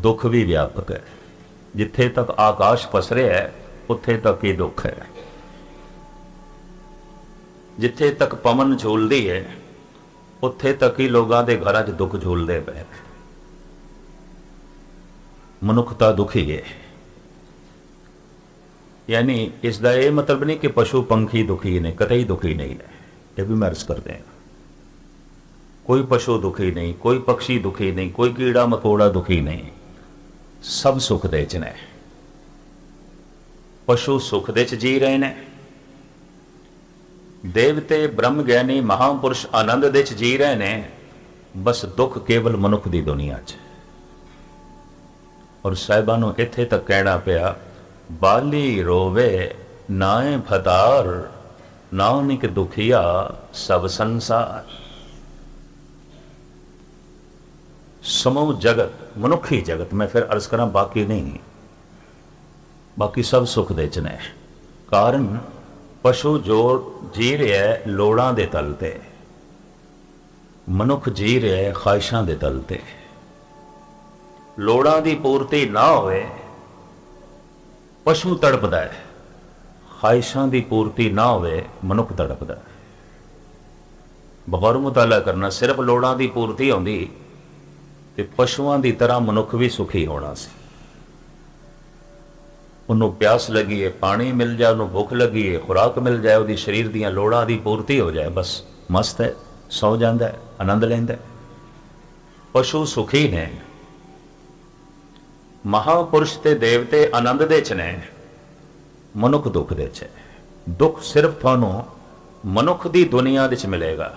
दुख भी व्यापक है। जिथे तक आकाश पसरे है उत्थे तक ही दुख है। जिथे तक पवन झूलती है उत्थे तक ही लोगों के घरों च दुख झूलते पे। मनुखता दुखी है। यानी इसका यह मतलब नहीं कि पशु पंखी दुखी ने, कतई दुखी नहीं है। यह भी मैं अर्ज करते हैं, कोई पशु दुखी नहीं, कोई पक्षी दुखी नहीं, कोई कीड़ा मकोड़ा दुखी नहीं, सब सुख दे च ने। पशु सुख दे च जी रहे ने, देवते ब्रह्म ज्ञानी महापुरुष आनंद दे च जी रहे ने। बस दुख केवल मनुख की दुनिया च। और साहिबां नूं इत्थे तक कहना पिया, बाली रोवे नाए फतार, नानक दुखिया सब संसार। समूह जगत, मनुखी जगत, मैं फिर अर्ज करा बाकी नहीं, बाकी सब सुख दे च ने। कारण पशु जो जी रहा है लोड़ां दे तल ते, मनुख जी रहा है ख्वाहिशां दे तल ते। लोड़ां दी पूर्ति ना होवे पशु तड़पदा है, ख्वाहिशां दी पूर्ति ना होवे मनुख तड़पदा है। बगौर मुताला करना, सिर्फ लोड़ां दी पूर्ति होंदी ते पशुआं दी तरह मनुख भी सुखी होना सी। उन्होंने प्यास लगी है, पानी मिल जाए, उन्होंने भुख लगी है, खुराक मिल जाए, उसकी शरीर दीयां लोड़ां दी पूर्ति हो जाए, बस मस्त है, सौ जाता है, आनंद लैंदा है। पशु सुखी ने, महापुरुष ते देवते आनंद दे च ने, मनुख दुख दे च है। दुख सिर्फ थानू मनुख दी दुनिया दे च मिलेगा,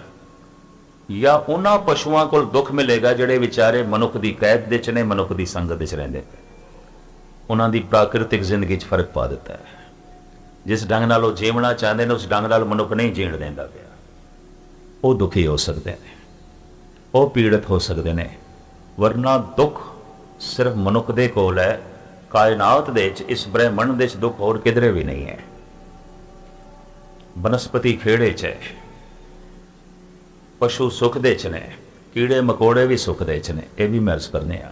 या उन्हां पशुआं कोल दुख मिलेगा जिहड़े विचारे मनुख दी कैद दे च ने, मनुख दी संगत दे च रहिंदे। उन्हां दी प्राकृतिक जिंदगी च फर्क पा दिता है। जिस ढंग नाल वो जीवना चाहते हैं उस ढंग नाल मनुख नहीं जीण देंदा पिया। वो दुखी हो सकते हैं, वो पीड़ित हो सकते हैं। वरना दुख सिर्फ मनुख दे कोल है। कायनात दे च, इस ब्रह्मंड दे च दुख होर किधरे भी नहीं है। बनस्पति खेड़े च है, पशु सुख दे च ने, कीड़े मकोड़े भी सुख दे च ने। यह भी महर्ज करने आ।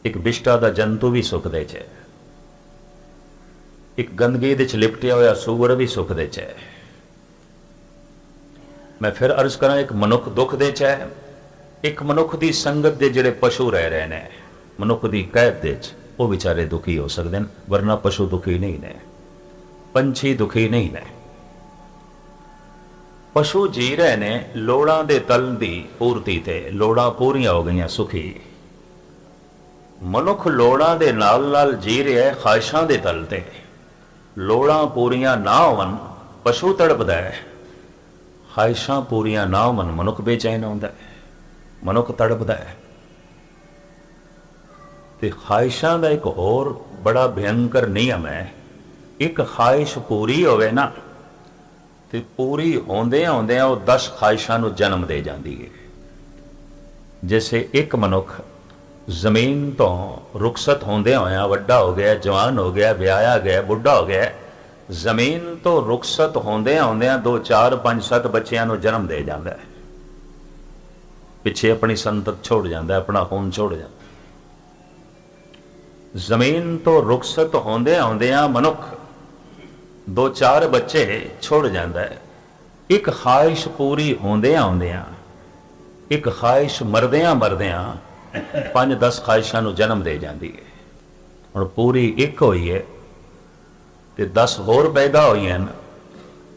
एक विष्टा दा जंतु भी सुख दे च है, एक गंदगी दे च लिपटिया होया सूअर भी सुख दे च है। मैं फिर अर्ज करा, एक मनुख दुख दे च है, एक मनुख दी संगत दे जिहड़े पशु रह रहे ने, मनुख दी कैद दे च, वो बेचारे दुखी हो सकते हैं। वरना पशु दुखी नहीं ने, पंछी दुखी नहीं ने। पशु जी रहे ने लोड़ां दे तल दी पूर्ति ते, लोड़ां पूरियां हो गईयां, सुखी। मनुख लोड़ां दे नाल नाल जी रहा है ख्वाहिशां दे तल ते। लोड़ां पूरियां ना होवन पशु तड़पदा है, ख्वाहिशां पूरियां ना होवन मनुख बेचैन होंदा है, मनुख तड़पदा है। ते ख्वाहिशां दा एक होर बड़ा भयंकर नियम है एक ख्वाहिश पूरी होवे ना तो पूरी होंदे होंदे वो 10 ख्वाहिशां नूं जन्म दे जाती है। जैसे एक मनुख जमीन तो रुखसत होंदे होया वड्डा हो गया, जवान हो गया, विआया गया, बुढ़ा हो गया, जमीन तो रुखसत होंदे होंदे 2 4 5 7 बच्चों नूं जन्म दे जाता है, पिछे अपनी संतत छोड़ जाता है, अपना खून छोड़ जाता। जमीन तो रुखसत होंदे होंदे मनुख 2 4 बच्चे छोड़ जाता है। एक ख्वाहिश पूरी होंदे होंदे एक ख्वाहिश मरदियां मरदियां 5 10 ख्वाहिशां नूं जन्म दे जाती है। हुण पूरी एक हुई है तो 10 होर पैदा हुई हैं,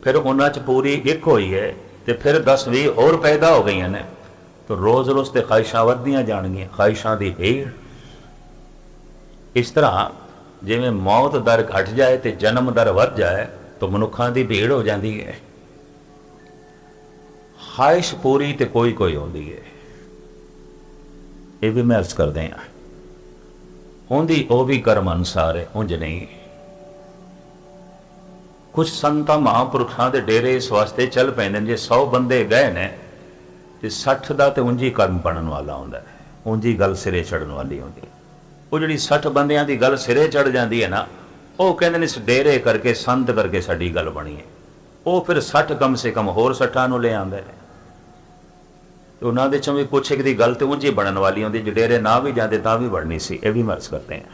फिर उन्हां च पूरी एक हुई है तो फिर 10 20 होर पैदा हो गई ने, तो रोज़ रोज़ तो ख्वाहिशां वधदियां जाणगियां, ख्वाहिशां दी भीड़। इस तरह जिवें मौत दर घट जाए तो जन्म दर वध जाए तो मनुखां दी भीड़ हो जाती है। ख्वाहिश पूरी तो कोई कोई होंदी है, ये भी मैं अर्ज करते हैं, होंदी वो भी कर्म अनुसार है, उंज नहीं। कुछ संतां महापुरुषां दे डेरे इस वास्ते चल पैंदे जे 100 बंदे गए ने तो 60 का तो उंज ही कर्म बनन वाला होंदा है, उंज ही गल सिरे चढ़न वाली होंदी। वो जिहड़ी 60 बंदियां दी गल सिरे चढ़ जाती है ना, वो कहंदे ने इस डेरे करके संत करके साडी गल बनी है। वो फिर 60 कम से कम होर 60 नूं ले आंदे ने, तो उन्होंने दे चों भी कुछ एक दी गल तो उंज ही बनन वाली होंदी, जे डेरे ना भी जाते तां भी बननी सी। ये भी मर्ज करते हैं,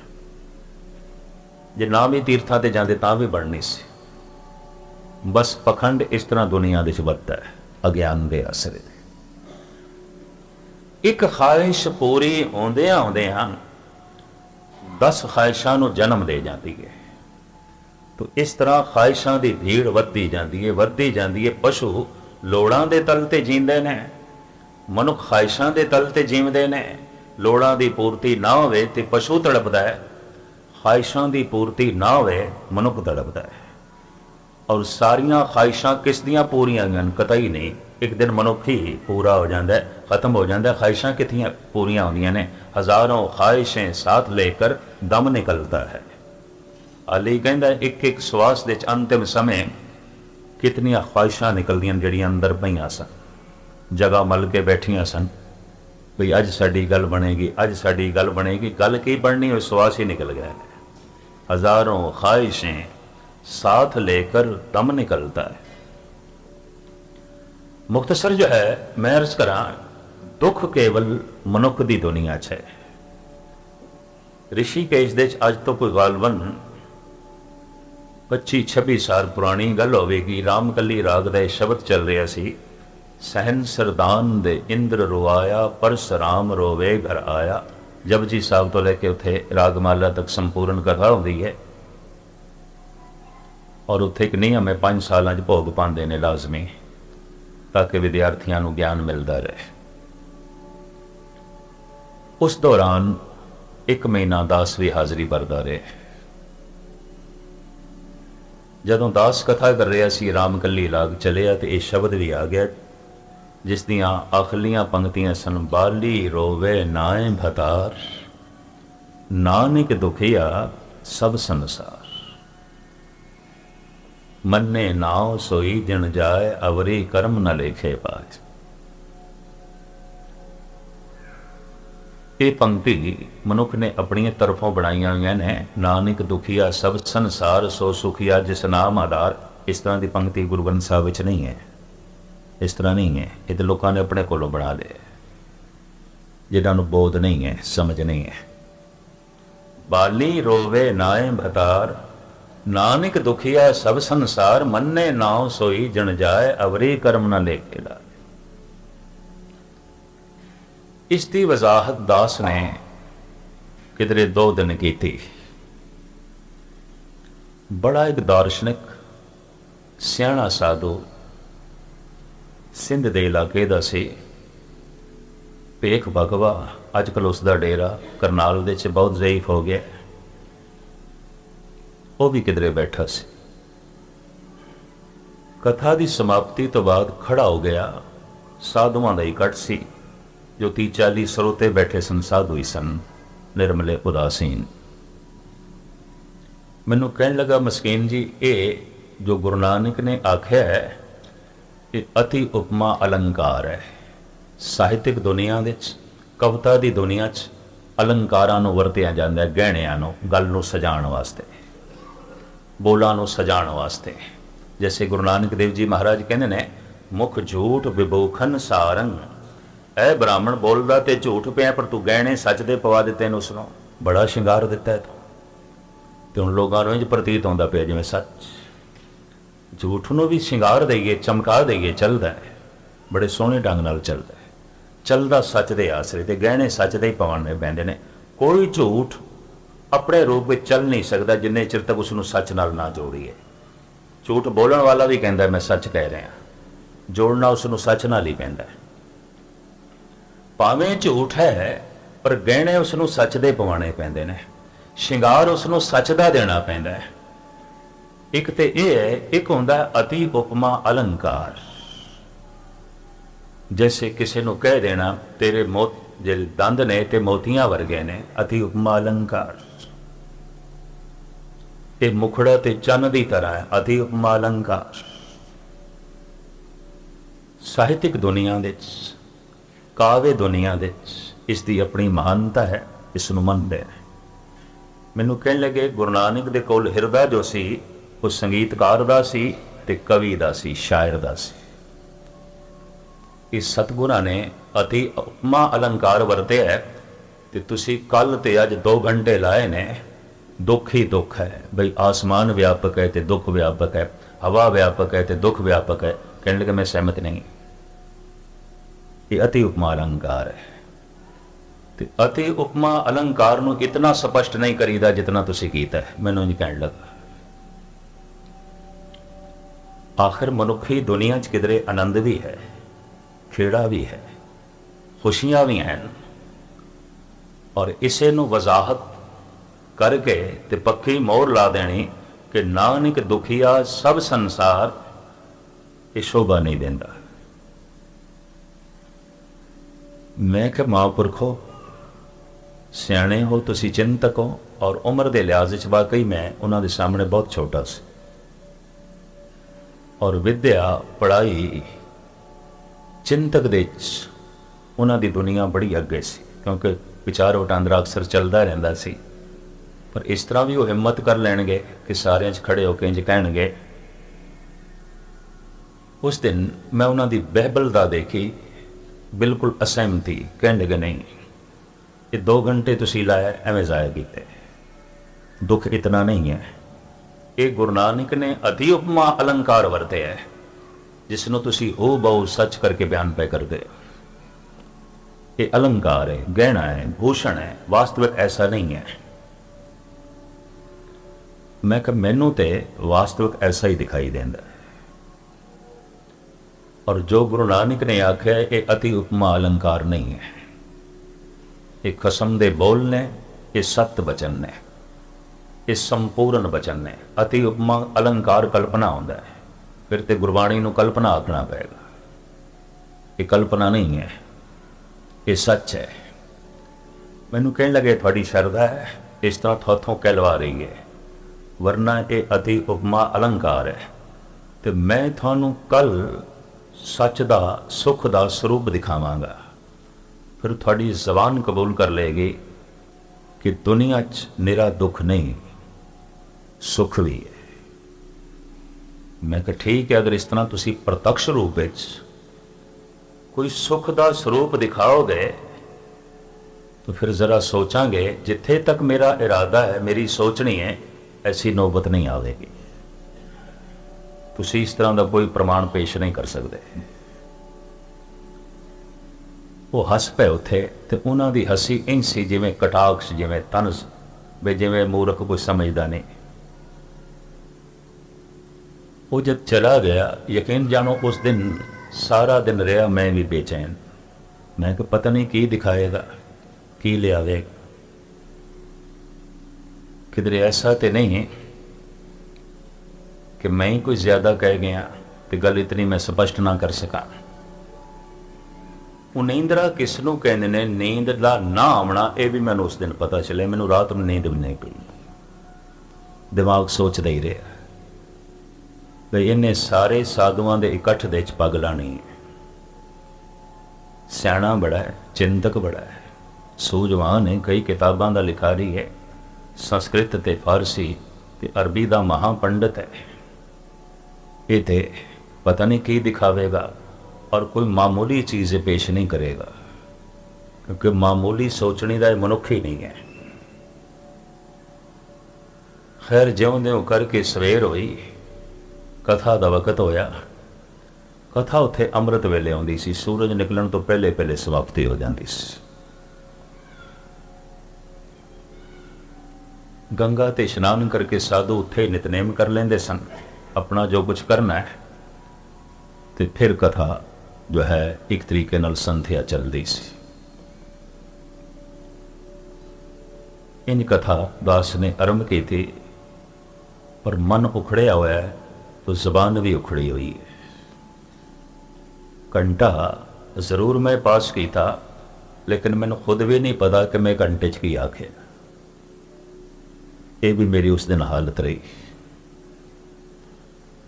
जे ना भी तीर्थां ते जाते तां भी बननी सी। बस पखंड इस तरह दुनिया दे वधदा है, अज्ञान दे आसरे। एक ख्वाहिश पूरी होंदे होंदे 10 ख्वाहिशां नूं जन्म दे जाती है। तो इस तरह ख्वाहिशां दी भीड़ वधदी जाती है, वधदी जाती है। पशु लोड़ां दे तल ते जींदे ने, मनुख ख्वाहिशां दे तल ते जीवदे ने। लोड़ां दी पूर्ति ना होवे ते पशु तड़पदा है, ख्वाहिशां दी पूर्ति ना होवे मनुख तड़पदा है। और सारियां ख्वाहिशां किस दियां पूरियां गन कतई नहीं, एक दिन मनुख ही पूरा हो जाता है, खत्म हो जाता है। ख्वाहिशां कितनियां पूरियां होंदियां ने, हज़ारों ख्वाहिशें साथ लेकर दम निकलता है। अली कहंदा एक एक श्वास दे अंतिम समय कितनियां ख्वाहिशां निकलदियां जड़ियां अंदर पईयां सन, जगह मल के बैठियां सन, भी अज साडी गल बनेगी, अज साडी गल बनेगी। गल की बननी, वो श्वास ही निकल गया। हज़ारों ख्वाहिशें साथ लेकर दम निकलता है। मुख्तसर जो है मैं अर्ज करा, दुख केवल मनुख की दुनिया च है। ऋषिकेश दे अज तो कोई गालबन 25-26 साल पुरानी गल होगी। रामकली राग का शब्द चल रहा सी, सहन सरदान दे इंद्र रोआया, परसराम रोवे घर आया। जपजी साहब तो लैके उत्थे रागमाला तक संपूर्ण कथा होती है, और उत्थे एक नियम है 5 साल भोग पाते ने लाजमी, ताकि विद्यार्थियों को ज्ञान मिलता रहे। उस दौरान 1 महीना दास भी हाज़री भरदा रहे। जदों दास कथा कर रहा सी, रामकली राग चलिया तो यह शब्द भी आ गया, जिस दियां आखिलियां पंक्तियां सन, बाली रोवे नाए भतार, नानक दुखिया सब संसार, मन्ने नाव सोई दिन जाए, अवरी कर्म न लेखे पाए। ये पंक्ति मनुख ने अपनी तरफों बनाई हुई ने। नानक दुखिया सब संसार, सो सुखिया जिस नाम आधार। इस तरह की पंक्ति गुरु ग्रंथ साहब विच नहीं है, इस तरह नहीं है। ये तो लोगों ने अपने कोलों बना लिया, जिन्होंने बोध नहीं है, समझ नहीं है। बाली रोवे नाए भतार, नानक दुखिया सब संसार, मन्ने नाव सोई जन जाए, अवरी कर्म न लेके लाए। इसकी वजाहत दास ने किधरे 2 दिन की थी। बड़ा एक दार्शनिक सियाणा साधु सिंध के इलाके का सी, भेख भगवा। अजकल उसका डेरा करनाल दे च बहुत ज़ईफ हो गया। वो भी किधरे बैठा सी। कथा की समाप्ति तो बाद खड़ा हो गया। साधुआं का इकट्ठ सी, जो 30-40 सरोते बैठे सन, साधु ही सन, निर्मले उदासीन। ਮੈਨੂੰ ਕਹਿਣ ਲੱਗਾ ਮਸਕੀਨ ਜੀ, ਇਹ ਜੋ ਗੁਰੂ ਨਾਨਕ ਨੇ ਆਖਿਆ ਹੈ ਇਹ ਅਤੀ ਉਪਮਾ ਅਲੰਕਾਰ ਹੈ। ਸਾਹਿਤਿਕ ਦੁਨੀਆ ਵਿੱਚ, ਕਵਿਤਾ ਦੀ ਦੁਨੀਆ 'ਚ ਅਲੰਕਾਰਾਂ ਨੂੰ ਵਰਤਿਆ ਜਾਂਦਾ ਹੈ, ਗਹਿਣਿਆਂ ਨੂੰ, ਗੱਲ ਨੂੰ ਸਜਾਉਣ ਵਾਸਤੇ, ਬੋਲਾਂ ਨੂੰ ਸਜਾਉਣ ਵਾਸਤੇ। ਜੈਸੇ ਗੁਰੂ ਨਾਨਕ ਦੇਵ ਜੀ ਮਹਾਰਾਜ ਕਹਿੰਦੇ ਨੇ, ਮੁਖ ਝੂਠ ਵਿਭੂਖਨ ਸਾਰੰਗ। ਇਹ ਬ੍ਰਾਹਮਣ ਬੋਲਦਾ ਤੇ ਝੂਠ ਪਿਆ, ਪਰ ਤੂੰ ਗਹਿਣੇ ਸੱਚ ਦੇ ਪਵਾ ਦਿੱਤੇ ਨੇ, ਉਸਨੂੰ ਬੜਾ ਸ਼ਿੰਗਾਰ ਦਿੱਤਾ ਹੈ ਤੂੰ। ਤੇ ਹੁਣ ਲੋਕਾਂ ਨੂੰ ਇੰਝ ਪ੍ਰਤੀਤ ਹੁੰਦਾ ਪਿਆ ਜਿਵੇਂ ਸੱਚ, ਝੂਠ ਨੂੰ ਵੀ ਸ਼ਿੰਗਾਰ ਦੇਈਏ, ਚਮਕਾ ਦੇਈਏ, ਚੱਲਦਾ ਹੈ, ਬੜੇ ਸੋਹਣੇ ਢੰਗ ਨਾਲ ਚੱਲਦਾ ਹੈ, ਚੱਲਦਾ ਸੱਚ ਦੇ ਆਸਰੇ, ਤੇ ਗਹਿਣੇ ਸੱਚ ਦੇ ਹੀ ਪਾਉਣੇ ਪੈਂਦੇ ਨੇ। ਕੋਈ ਝੂਠ ਆਪਣੇ ਰੂਪ ਵਿੱਚ ਚੱਲ ਨਹੀਂ ਸਕਦਾ ਜਿੰਨੇ ਚਿਰ ਤੱਕ ਉਸ ਨੂੰ ਸੱਚ ਨਾਲ ਨਾ ਜੋੜੀਏ। ਝੂਠ ਬੋਲਣ ਵਾਲਾ ਵੀ ਕਹਿੰਦਾ ਮੈਂ ਸੱਚ ਕਹਿ ਰਿਹਾ, ਜੋੜਨਾ ਉਸ ਨੂੰ ਸੱਚ ਨਾਲ ਹੀ ਪੈਂਦਾ। ਭਾਵੇਂ ਝੂਠ ਹੈ ਪਰ ਗਹਿਣੇ ਉਸ ਨੂੰ ਸੱਚ ਦੇ ਪਵਾਉਣੇ ਪੈਂਦੇ ਨੇ, ਸ਼ਿੰਗਾਰ ਉਸ ਨੂੰ ਸੱਚ ਦਾ ਦੇਣਾ ਪੈਂਦਾ ਹੈ। ਇੱਕ ਤੇ ਇਹ ਹੈ, ਇੱਕ ਹੁੰਦਾ ਅਤੀ ਉਪਮਾ ਅਲੰਕਾਰ। ਜੈਸੇ ਕਿਸੇ ਨੂੰ ਕਹਿ ਦੇਣਾ ਤੇਰੇ ਜਿਹੜੇ ਦੰਦ ਨੇ ਤੇ ਮੋਤੀਆਂ ਵਰਗੇ ਨੇ, ਅਤੀ ਉਪਮਾ ਅਲੰਕਾਰ। ਇਹ ਮੁਖੜਾ ਤੇ ਚੰਨ ਦੀ ਤਰ੍ਹਾਂ ਹੈ, ਅਤੀ ਉਪਮਾ ਅਲੰਕਾਰ। ਸਾਹਿਤਿਕ ਦੁਨੀਆ ਵਿੱਚ, ਕਾਵਿ ਦੁਨੀਆ ਵਿੱਚ ਇਸ ਦੀ ਆਪਣੀ ਮਹਾਨਤਾ ਹੈ, ਇਸ ਨੂੰ ਮੰਨਦੇ ਨੇ। ਮੈਨੂੰ ਕਹਿਣ ਲੱਗੇ ਗੁਰੂ ਨਾਨਕ ਦੇ ਕੋਲ ਹਿਰਦਾ ਜੋ ਸੀ ਉਹ ਸੰਗੀਤਕਾਰ ਦਾ ਸੀ ਤੇ ਕਵੀ ਦਾ ਸੀ, ਸ਼ਾਇਰ ਦਾ ਸੀ। ਇਸ ਸਤਿਗੁਰਾਂ ਨੇ ਅਤੀ ਉਪਮਾ ਅਲੰਕਾਰ ਵਰਤਿਆ ਤੇ ਤੁਸੀਂ ਕੱਲ ਤੇ ਅੱਜ 2 ਘੰਟੇ ਲਾਏ ਨੇ। ਦੁੱਖ ਹੀ ਦੁੱਖ ਹੈ ਬਈ, ਆਸਮਾਨ ਵਿਆਪਕ ਹੈ ਤੇ ਦੁੱਖ ਵਿਆਪਕ ਹੈ, ਹਵਾ ਵਿਆਪਕ ਹੈ ਤੇ ਦੁੱਖ ਵਿਆਪਕ ਹੈ। ਕਹਿਣ ਲੱਗੇ ਮੈਂ ਸਹਿਮਤ ਨਹੀਂ, ਇਹ ਅਤੀ ਉਪਮਾ ਅਲੰਕਾਰ ਹੈ। ਤੇ ਅਤੀ ਉਪਮਾ ਅਲੰਕਾਰ ਨੂੰ ਇਤਨਾ ਸਪਸ਼ਟ ਨਹੀਂ ਕਰੀਦਾ ਜਿਤਨਾ ਤੁਸੀਂ ਕੀਤਾ ਹੈ। ਮੈਨੂੰ ਨਹੀਂ ਕਹਿਣ ਲੱਗਾ, ਆਖਿਰ ਮਨੁੱਖੀ ਦੁਨੀਆ 'ਚ ਕਿਧਰੇ ਆਨੰਦ ਵੀ ਹੈ, ਖੇੜਾ ਵੀ ਹੈ, ਖੁਸ਼ੀਆਂ ਵੀ ਹਨ, ਔਰ ਇਸੇ ਨੂੰ ਵਜ਼ਾਹਤ ਕਰਕੇ ਤੇ ਪੱਕੀ ਮੋਹਰ ਲਾ ਦੇਣੀ ਕਿ ਨਾਨਕ ਦੁਖੀਆ ਸਭ ਸੰਸਾਰ, ਇਹ ਸ਼ੋਭਾ ਨਹੀਂ ਦਿੰਦਾ। ਮੈਂ ਕਿ ਮਹਾਂਪੁਰਖੋ ਸਿਆਣੇ ਹੋ, ਤੁਸੀਂ ਚਿੰਤਕ ਹੋ, ਔਰ ਉਮਰ ਦੇ ਲਿਹਾਜ਼ ਵਿੱਚ ਵਾਕਈ ਮੈਂ ਉਹਨਾਂ ਦੇ ਸਾਹਮਣੇ ਬਹੁਤ ਛੋਟਾ ਸੀ, ਔਰ ਵਿਦਿਆ ਪੜ੍ਹਾਈ ਚਿੰਤਕ ਦੇ ਵਿੱਚ ਉਹਨਾਂ ਦੀ ਦੁਨੀਆ ਬੜੀ ਅੱਗੇ ਸੀ, ਕਿਉਂਕਿ ਵਿਚਾਰ ਵਟਾਂਦਰਾ ਅਕਸਰ ਚੱਲਦਾ ਰਹਿੰਦਾ ਸੀ। ਪਰ ਇਸ ਤਰ੍ਹਾਂ ਵੀ ਉਹ ਹਿੰਮਤ ਕਰ ਲੈਣਗੇ ਕਿ ਸਾਰਿਆਂ 'ਚ ਖੜੇ ਹੋ ਕੇ ਇੰਝ ਕਹਿਣਗੇ। ਉਸ ਦਿਨ ਮੈਂ ਉਹਨਾਂ ਦੀ ਬਹਿਬਲਤਾ ਦੇਖੀ, ਬਿਲਕੁਲ ਅਸਹਿਮਤੀ। ਕਹਿਣ ਲੱਗੇ ਨਹੀਂ, ਇਹ 2 ਘੰਟੇ ਤੁਸੀਂ ਲਾਇਆ ਐਵੇਂ ਜ਼ਾਇਆ ਕੀਤੇ, ਦੁੱਖ ਇਤਨਾ ਨਹੀਂ ਹੈ। ਇਹ ਗੁਰੂ ਨਾਨਕ ਨੇ ਅਤੀ ਉਪਮਾ ਅਲੰਕਾਰ ਵਰਤਿਆ ਹੈ, ਜਿਸ ਨੂੰ ਤੁਸੀਂ ਹੋ ਬਹੁ ਸੱਚ ਕਰਕੇ ਬਿਆਨ ਪੈ ਕਰਦੇ। ਇਹ ਅਲੰਕਾਰ ਹੈ, ਗਹਿਣਾ ਹੈ, ਭੂਸ਼ਣ ਹੈ, ਵਾਸਤਵਿਕ ਐਸਾ ਨਹੀਂ ਹੈ। ਮੈਂ ਕਿਹਾ ਮੈਨੂੰ ਤੇ ਵਾਸਤਵਿਕ ਐਸਾ ਹੀ ਦਿਖਾਈ ਦਿੰਦਾ ਹੈ, ਔਰ ਜੋ ਗੁਰੂ ਨਾਨਕ ਨੇ ਆਖਿਆ ਇਹ ਅਤੀ ਉਪਮਾ ਅਲੰਕਾਰ ਨਹੀਂ ਹੈ। ਇਹ ਖਸਮ ਦੇ ਬੋਲ ਨੇ, ਇਹ ਸਤ ਬਚਨ ਨੇ, ਇਹ ਸੰਪੂਰਨ ਬਚਨ ਨੇ। ਅਤੀ ਉਪਮਾ ਅਲੰਕਾਰ ਕਲਪਨਾ ਹੁੰਦਾ ਹੈ, ਫਿਰ ਤੇ ਗੁਰਬਾਣੀ ਨੂੰ ਕਲਪਨਾ ਆਖਣਾ ਪਏਗਾ। ਇਹ ਕਲਪਨਾ ਨਹੀਂ ਹੈ, ਇਹ ਸੱਚ ਹੈ। ਮੈਨੂੰ ਕਹਿਣ ਲੱਗੇ ਤੁਹਾਡੀ ਸ਼ਰਧਾ ਹੈ, ਇਸ ਤਰ੍ਹਾਂ ਤੁਹਾਥੋਂ ਕਹਿਲਵਾ ਰਹੀ ਹੈ, ਵਰਨਾ ਇਹ ਅਤੀ ਉਪਮਾ ਅਲੰਕਾਰ ਹੈ। ਤੇ ਮੈਂ ਤੁਹਾਨੂੰ ਕੱਲ ਸੱਚ ਦਾ, ਸੁੱਖ ਦਾ ਸਰੂਪ ਦਿਖਾਵਾਂਗਾ, ਫਿਰ ਤੁਹਾਡੀ ਜ਼ਬਾਨ ਕਬੂਲ ਕਰ ਲਏਗੀ ਕਿ ਦੁਨੀਆ 'ਚ ਨਿਰਾ ਦੁੱਖ ਨਹੀਂ, ਸੁੱਖ ਵੀ ਹੈ। ਮੈਂ ਕਿਹਾ ਠੀਕ ਹੈ, ਅਗਰ ਇਸ ਤਰ੍ਹਾਂ ਤੁਸੀਂ ਪ੍ਰਤੱਖ ਰੂਪ ਵਿੱਚ ਕੋਈ ਸੁੱਖ ਦਾ ਸਰੂਪ ਦਿਖਾਓਗੇ ਤਾਂ ਫਿਰ ਜ਼ਰਾ ਸੋਚਾਂਗੇ। ਜਿੱਥੇ ਤੱਕ ਮੇਰਾ ਇਰਾਦਾ ਹੈ, ਮੇਰੀ ਸੋਚਣੀ ਹੈ, ਐਸੀ ਨੌਬਤ ਨਹੀਂ ਆਵੇਗੀ। ਤੁਸੀਂ ਇਸ ਤਰ੍ਹਾਂ ਦਾ ਕੋਈ ਪ੍ਰਮਾਣ ਪੇਸ਼ ਨਹੀਂ ਕਰ ਸਕਦੇ। ਉਹ ਹੱਸ ਪਏ ਉੱਥੇ, ਤੇ ਉਹਨਾਂ ਦੀ ਹੱਸੀ ਇੰਝ ਸੀ ਜਿਵੇਂ ਕਟਾਕਸ਼, ਜਿਵੇਂ ਤਨਸ, ਵੀ ਜਿਵੇਂ ਮੂਰਖ ਕੋਈ ਸਮਝਦਾ ਨਹੀਂ। ਉਹ ਜਦ ਚਲਾ ਗਿਆ, ਯਕੀਨ ਜਾਣੋ ਉਸ ਦਿਨ ਸਾਰਾ ਦਿਨ ਰਿਹਾ ਮੈਂ ਵੀ ਬੇਚੈਨ। ਮੈਂ ਕਿ ਪਤਾ ਨਹੀਂ ਕੀ ਦਿਖਾਏਗਾ, ਕੀ ਲਿਆਵੇਗਾ। ਕਿਧਰੇ ਐਸਾ ਤੇ ਨਹੀਂ ਕਿ ਮੈਂ ਹੀ ਕੋਈ ਜ਼ਿਆਦਾ ਕਹਿ ਗਿਆ ਤੇ ਗੱਲ ਇਤਨੀ ਮੈਂ ਸਪਸ਼ਟ ਨਾ ਕਰ ਸਕਾਂ। ਉਹ ਨੀਂਦਰਾ ਕਿਸ ਨੂੰ ਕਹਿੰਦੇ ਨੇ, ਨੀਂਦ ਦਾ ਨਾ ਆਉਣਾ, ਇਹ ਵੀ ਮੈਨੂੰ ਉਸ ਦਿਨ ਪਤਾ ਚੱਲਿਆ। ਮੈਨੂੰ ਰਾਤ ਨੂੰ ਨੀਂਦ ਵੀ ਨਹੀਂ ਪਈ। दिमाग सोचता ही रहा भी इन्हें सारे साधुआं दे इकट्ठ दे च पग लानी है। सियाणा बड़ा है, चिंतक बड़ा है, सूझवान है, कई किताबां दा लिखारी है, संस्कृत ते फारसी ते अरबी दा महापंडित है। ये ते पता नहीं की दिखावेगा और कोई मामूली चीज़ पेश नहीं करेगा, क्योंकि मामूली सोचने का मनुख ही नहीं है। खैर ज्यों त्यों करके सवेर हुई, कथा का वकत होया। कथा उत्थे अमृत वेले आउंदी सी, सूरज निकलण तो पहले पहले समाप्ति हो जाती सी। गंगा ते इशनान करके साधु उत्थे नितनेम कर लेंदे सन, अपना जो कुछ करना है, तो फिर कथा जो है एक तरीके नाल संध्या चलती सी। इन कथा दास ने आरंभ की थी, पर मन उखड़िया हुआ है तो जबान भी उखड़ी हुई है। घंटा जरूर मैं पास किया, लेकिन मैंने खुद भी नहीं पता कि मैं घंटे च की आखे। ये भी मेरी उस दिन हालत रही।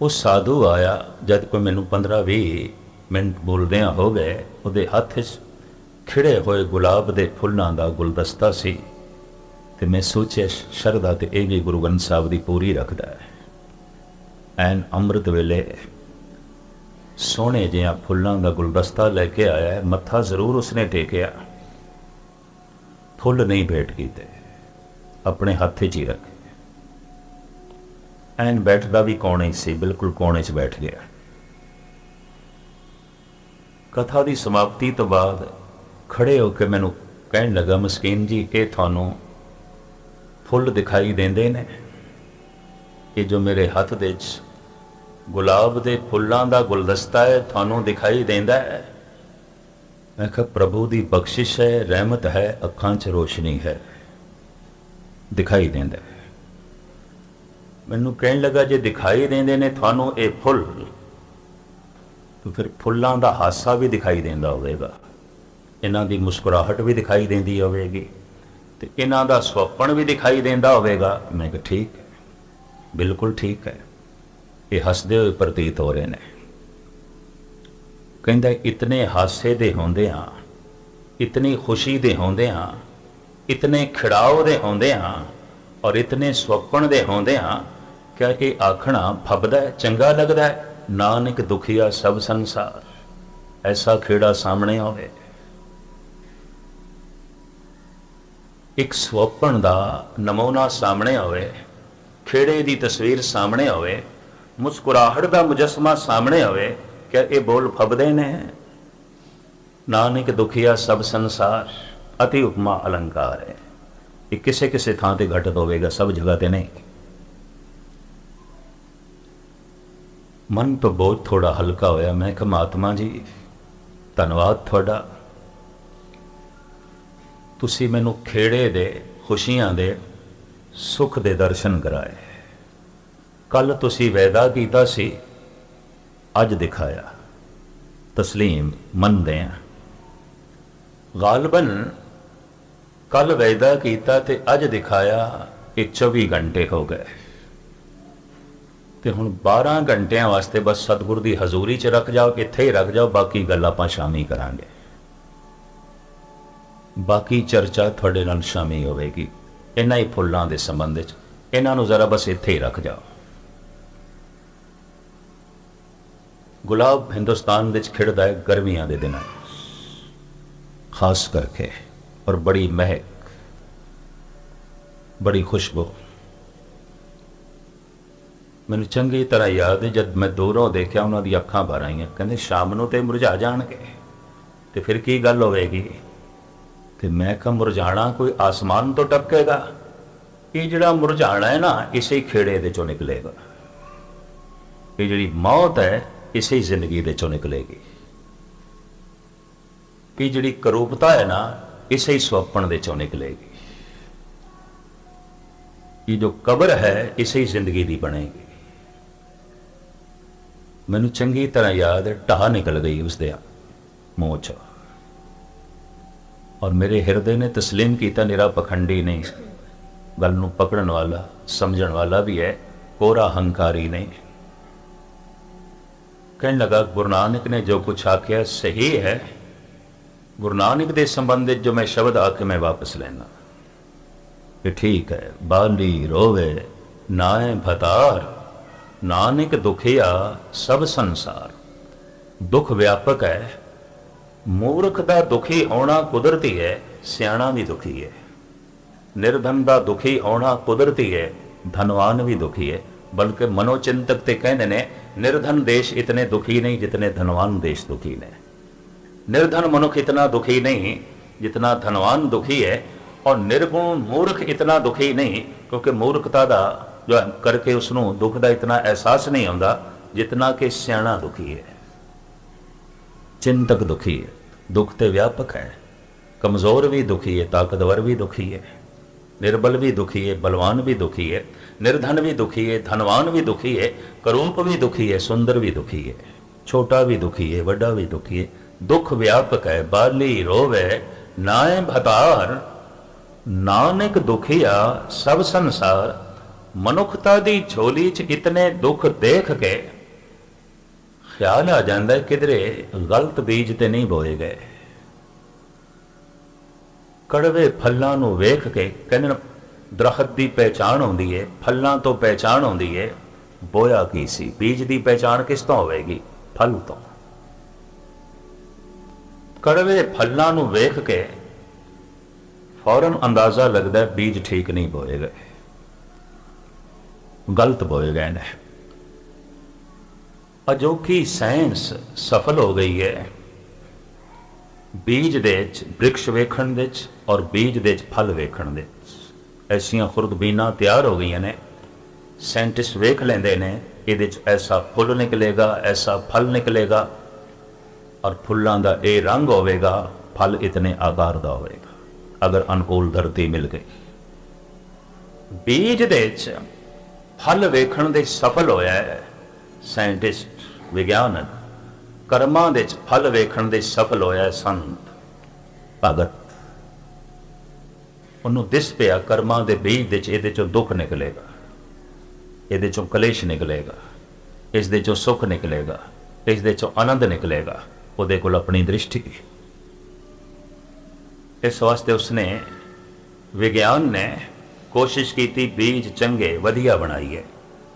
वो साधु आया, जब कोई मैनू 15-20 मिनट बोलदिया हो गए, उहदे हत्थ च खिड़े हुए गुलाब के फुलों का गुलदस्ता सी। तो मैं सोचा शरधा तो यह भी गुरु ग्रंथ साहब की पूरी रखता है। एन अमृत वेले सोहने जिहा फुलों का गुलदस्ता लैके आया है, मत्था जरूर उसने टेकिया, फुल नहीं भेंट किए, अपने हथ च ही रखे। एन बैठदा भी कोने से, बिल्कुल कोने च बैठ गया। कथा की समाप्ति तो बाद खड़े होकर मैनू कहन लगा, मस्कीन जी ये थानू फुल दिखाई देंदे ने, ये जो मेरे हथ दे गुलाब के फुलों का गुलदस्ता है थानू दिखाई देंदा है? मैं कहा प्रभु की बख्शिश है, रहमत है, अखां च रोशनी है, दिखाई देंदा है। मैनू कहन लगा जे दिखाई देंदे ने थानू ये फुल, तो फिर फुलों का हासा भी दिखाई देंदा होवेगा, इन्हां दी मुस्कुराहट भी दिखाई देंदी होवेगी, तो इन्हां दा स्वप्न भी दिखाई देंदा होवेगा। मैं कहा ठीक है, बिल्कुल ठीक है, ये हसदे हुए प्रतीत हो रहे हैं। कहंदा इतने हासे दे होंदियां, इतनी खुशी दे होंदियां, इतने खिड़ाव दे होंदियां और इतने स्वप्न दे होंदियां, क्या ये आखना फबदा है, चंगा लगता है? नानक दुखिया सब संसार, ऐसा खेड़ा सामने आवे। एक स्वप्न का नमूना सामने आवे, खेड़े की तस्वीर सामने आवे, मुस्कुराहट का मुजस्मा सामने आवे, क्या ये बोल फबदे ने? नानक दुखिया सब संसार, अति उपमा अलंकार है। ये किसे किसे थां ते घटित होवेगा, सब जगह ते नहीं। मन तो बहुत थोड़ा हल्का होया। मैं कहा महात्मा जी धन्यवाद थोड़ा, तुसी मैनू खेड़े दे, खुशियां दे, सुख दे दर्शन कराए। कल तुसी वैदा कीता सी, अज दिखाया, तस्लीम मनदे हैं। गालबन कल वैदा कीता ते अज दिखाया, ये 24 घंटे हो गए, तो हुण 12 घंटिया वास्ते बस सतगुर की हजूरी च रख जाओ, इत्थे ही रख जाओ, बाकी गल आपां शामी करांगे, बाकी चर्चा थोड़े नाल शामी होवेगी। इन्हां ही फुल्लां दे संबंध च इन्हां नूं जरा बस इत्थे ही रख जाओ। गुलाब हिंदुस्तान विच खिड़दा है गर्मियां दे दिनां खास करके, और बड़ी महक, बड़ी खुशबू। मैनूं चंगी तरह याद है, जब मैं दूरों देखा उन्हां दी अखां भर आईयां, कहंदे शाम नूं ते मुरझा जाणगे, ते फिर की गल होवेगी? ते मैं कहा मुरझाना कोई आसमान तो टपकेगा, ये जिहड़ा मुरझाना है ना, इसे ही खेड़े दे चों निकलेगा। ये जिहड़ी मौत है, इसे ही जिंदगी दे चों निकलेगी। कि जिहड़ी करूपता है ना, इसे ही स्वप्न दे चों निकलेगी। ये जो कब्र है, इसे ही जिंदगी दी बनेगी। मैनू चंगी तरह याद है, ढाह निकल गई उसदे मूँह चों, और मेरे हिरदे ने तस्लीम किया, निरा पखंडी नहीं, गल नूं पकड़न वाला समझण वाला भी है, कोरा हंकारी नहीं। कहने लगा गुरु नानक ने जो कुछ आख्या सही है। गुरु नानक के संबंधित जो मैं शब्द आके मैं वापस लेना कि ठीक है। बाली रोवे नाए भतार, नानक दुखिया सब संसार। दुख व्यापक है। मूर्ख का दुखी होना कुदरती है, सियाणा भी दुखी है। निर्धन का दुखी होना कुदरती है, धनवान भी दुखी है। बल्कि मनोचिंतक ते कहते ने निर्धन देश इतने दुखी नहीं जितने धनवान देश दुखी ने। निर्धन मनुख इतना दुखी नहीं जितना धनवान दुखी है, और निर्गुण मूर्ख इतना दुखी नहीं, क्योंकि मूर्खता का जो करके उसनों दुख का इतना एहसास नहीं आता जितना कि सियाणा दुखी है, चिंतक दुखी है। दुख तो व्यापक है। कमज़ोर भी दुखी है, ताकतवर भी दुखी है, निर्बल भी दुखी है, बलवान भी दुखी है, निर्धन भी दुखी है, धनवान भी दुखी है, करूप भी दुखी है, सुंदर भी दुखी है, छोटा भी दुखी है, बड़ा भी दुखी है। दुख व्यापक है। बाली रोवे नाए भतार, नानक दुखिया सब संसार। मनुखता दी झोली च इतने दुख देख के ख्याल आ जाता है किधरे गलत बीज ते नहीं बोए गए। कड़वे फलों नूं वेख के कहने दरखत की पहचान होंदी है, फलों तो पहचान होंदी है, बोया की सी। बीज की पहचान किस तो होगी? फल तो। कड़वे फलों नूं वेख के फौरन अंदाजा लगता है बीज ठीक नहीं बोए गए, गलत बोए गए ने। अजोखी साइंस सफल हो गई है बीज दे वृक्ष वेखण दे और बीज दे फल वेखण दे। ऐसियां खुर्दबीना तैयार हो गई ने। साइंटिस्ट वेख लेंदे ने इहदे ऐसा फुल निकलेगा, ऐसा फल निकलेगा, और फुलों का यह रंग होगा, फल इतने आकार का होगा अगर अनुकूल धरती मिल गई। बीज दे फल वेखण दे सफल होया है साइंटिस्ट विज्ञानक। कर्मां दे फल वेखण दे सफल होया है संत भगत। उन्होंने दिस पिया कर्मां दे बीज दे इहदे चों दुख निकलेगा, इहदे चों कलेश निकलेगा, इस दे चों सुख निकलेगा, इस दे चों आनंद निकलेगा। उहदे कोल अपनी दृष्टि। इस वास्ते उसने विज्ञान ने कोशिश की बीज चंगे वधिया बनाइए।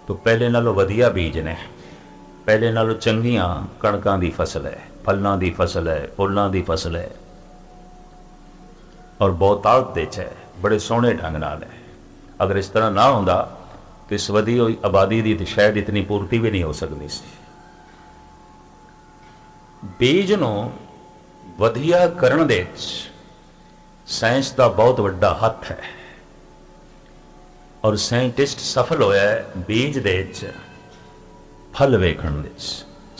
तो पहले नालों वधिया बीज ने, पहले नालों चंगियां कणकां दी फसल है, फलों की फसल है, फुलों की फसल है, और बहुतायत दे है, बड़े सोहने ढंग नाल है। अगर इस तरह ना होंदा तो इस वधी हुई आबादी की तो शायद इतनी पूर्ति भी नहीं हो सकती सी। बीज नूं वधिया करन दे साइंस का बहुत बड़ा हथ है, और साइंटिस्ट सफल होया है बीज दे फल वेखण दे।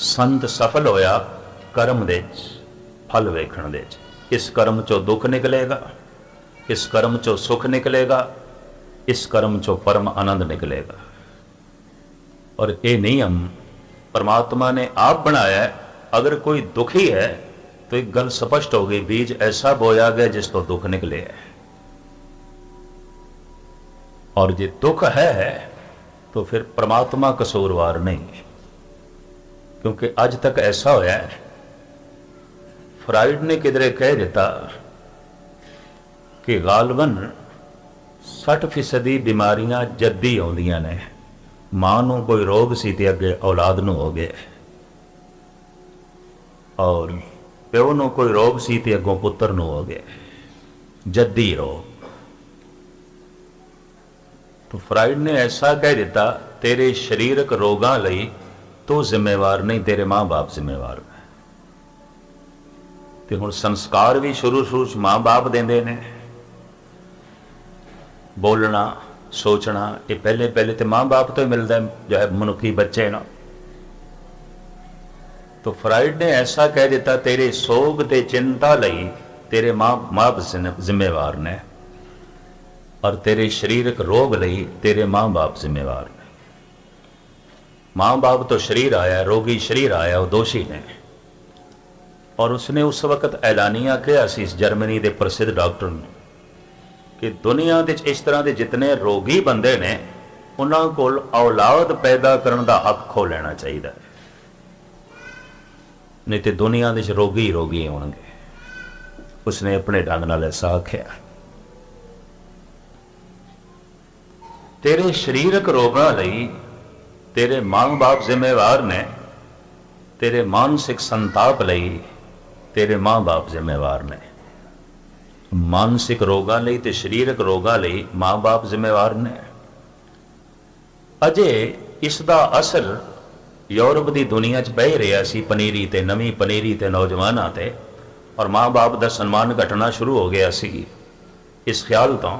संत सफल होया कर्म दे फल वेखण दे। इस कर्म चो दुख निकलेगा, इस कर्म चो सुख निकलेगा, इस कर्म चो परम आनंद निकलेगा। और ये नियम परमात्मा ने आप बनाया है। अगर कोई दुखी है तो एक गल स्पष्ट हो गई, बीज ऐसा बोया गया जिस तो दुख निकले है। और जे दुख है तो फिर परमात्मा कसूरवार नहीं, क्योंकि आज तक ऐसा होया है। फ्राइड ने किधरे कह दिता कि गालबन 60% बीमारियां जद्दी आउंदियां ने। मां नूं कोई रोग सी ते अगे औलाद नूं हो गया, और प्यो नूं कोई रोग सी ते अगों पुत्र नूं हो गया, जद्दी रोग। तो फ्राइड ने ऐसा कह दिता, तेरे शरीरक रोगां लई तू जिम्मेवार नहीं, तेरे मां बाप जिम्मेवार है। ते हुण संस्कार भी शुरू शुरू मां बाप देंदे ने। बोलना सोचना ये पहले पहले तो मां बाप तो ही मिलता है, जो है मनुखी बच्चे ना। तो फ्राइड ने ऐसा कह दिता, तेरे सोग ते चिंता लई तेरे मां बाप जिम्मेवार ने, और तेरे शरीरक रोग लई तेरे मां बाप जिम्मेवार ने। मां बाप तो शरीर आया, रोगी शरीर आया, वो दोषी ने। और उसने उस वक्त ऐलानिया कहा इस जर्मनी के प्रसिद्ध डॉक्टर ने कि दुनिया दे इस तरह के जितने रोगी बंदे ने उन्होंने कोल औलाद पैदा करने का हक खो लेना चाहिए, नहीं तो दुनिया दे रोगी रोगी होंगे। उसने अपने ढंग नाल ऐसा आख्या। तेरे शरीरक रोगों लई तेरे मां बाप जिम्मेवार ने, तेरे मानसिक संताप लई तेरे मां बाप जिम्मेवार ने। मानसिक रोगों लई ते शरीरक रोगों लई मां बाप जिम्मेवार ने। अजे इसका असर यूरोप की दुनिया च बह रहा सी, पनीरी ते नवी पनीरी ते नौजवानों ते, और माँ बाप का सन्मान घटना शुरू हो गया सी। इस ख्याल तो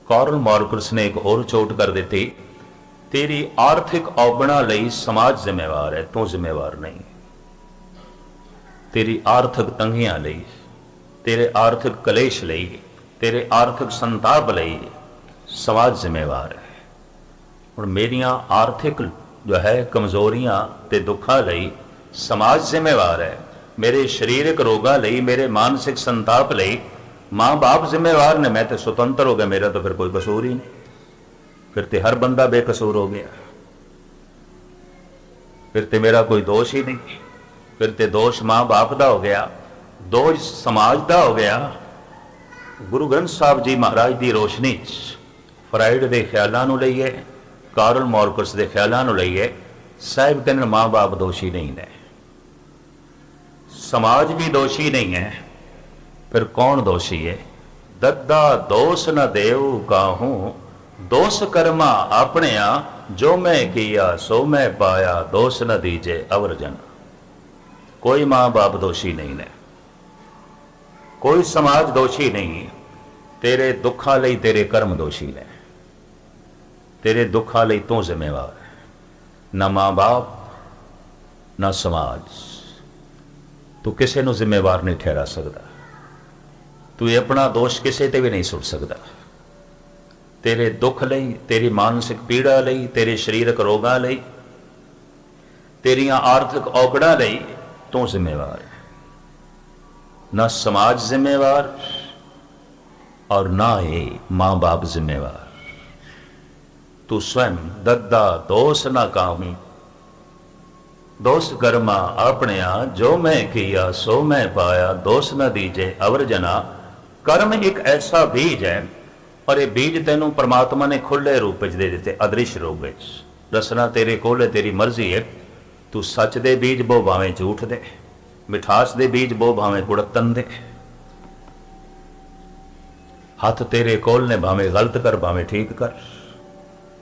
कार्ल मार्क्स ने एक और चोट कर दी, तेरी आर्थिक औगणा लई समाज जिम्मेवार है, तू जिम्मेवार नहीं। तेरी आर्थिक तंगियां लई, तेरे आर्थिक कलेश लई, तेरे आर्थिक संताप लई समाज जिम्मेवार है। और मेरिया आर्थिक जो है कमजोरियां ते दुखा लई समाज जिम्मेवार है। मेरे शरीरक रोगों लई, मेरे मानसिक संताप लई माँ बाप जिम्मेवार ने। मैं तो स्वतंत्र हो गया, मेरा तो फिर कोई कसूर ही नहीं, फिर तो हर बंदा बेकसूर हो गया, फिर तो मेरा कोई दोष ही नहीं, फिर तो दोष माँ बाप का हो गया, दोष समाज का हो गया। गुरु ग्रंथ साहब जी महाराज की रोशनी फ्राइड के ख्यालों को लईए, कार्ल मार्क्स के ख्यालों को लईए, साहिब कहने माँ बाप दोषी नहीं ने, समाज भी दोषी नहीं है, फिर कौन दोषी है? दद्दा दोष न देव काहूं, दोष कर्मा अपने जो मैं किया सो मैं पाया, दोष न दीजे अवरजन। कोई माँ बाप दोषी नहीं ने, कोई समाज दोषी नहीं। तेरे दुखा लई तेरे कर्म दोषी ने, तेरे दुखा लई तू जिम्मेवार है। न माँ बाप न समाज, तू किसी को जिम्मेवार नहीं ठहरा सकता। तू अपना दोष किसी ते भी नहीं सुट सकता। तेरे दुख लई, तेरी मानसिक पीड़ा लई, तेरे शरीरक रोगों लई, तेरिया आर्थिक औकड़ां लई तू जिम्मेवार है। न समाज जिम्मेवार और ना ही माँ बाप जिम्मेवार। तू स्वयं दद्दा दोष न काहूं, दोष कर्मा अपने जो मैं किया सो मैं पाया, दोष न दीजे अवरजना। कर्म एक ऐसा बीज है, और ये बीज तेनों परमात्मा ने खुले रूप दे दिते, अदृश्य रूप में। दसना तेरे कोल है, तेरी मर्जी है। तू सच दे बीज बो भावें झूठ दे, मिठास दे बीज बो भावें कुड़तन दे। हाथ तेरे कोल ने, भावें गलत कर भावें ठीक कर।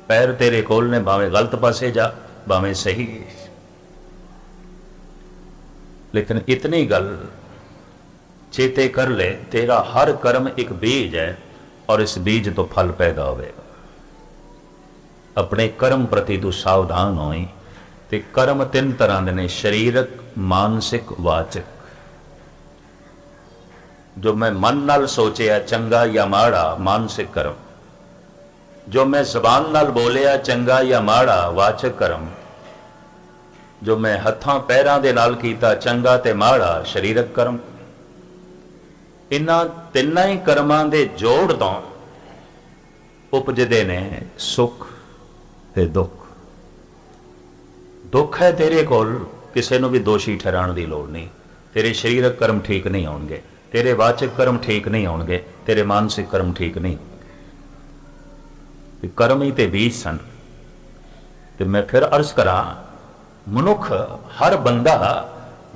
पैर तेरे कोल ने, भावें गलत पासे जा भावें सही। लेकिन इतनी गल चेते कर ले, तेरा हर कर्म एक बीज है, और इस बीज तो फल पैदा होगा। अपने कर्म प्रति तू सावधान होई। ते कर्म तीन तरह के ने, शरीरक, मानसिक, वाचक। जो मैं मन नाल सोचिया चंगा या माड़ा, मानसिक कर्म। जो मैं जबान नाल बोलिया चंगा या माड़ा, वाचक कर्म। जो मैं हत्थां पैरां दे नाल कीता चंगा ते माड़ा, शरीरक कर्म। इन्हां तिन्नां ही कर्मां दे जोड़ तो उपजदे ने सुख ते दुख। दुख है तेरे कोल, किसी को भी दोषी ठहराने की लोड़ नहीं। तेरे शरीरक कर्म ठीक नहीं होंगे, तेरे वाचक कर्म ठीक नहीं होंगे, तेरे मानसिक कर्म ठीक नहीं होंगे। कर्म ही ते बीज सन। तो मैं फिर अर्ज करा, मनुख हर बंदा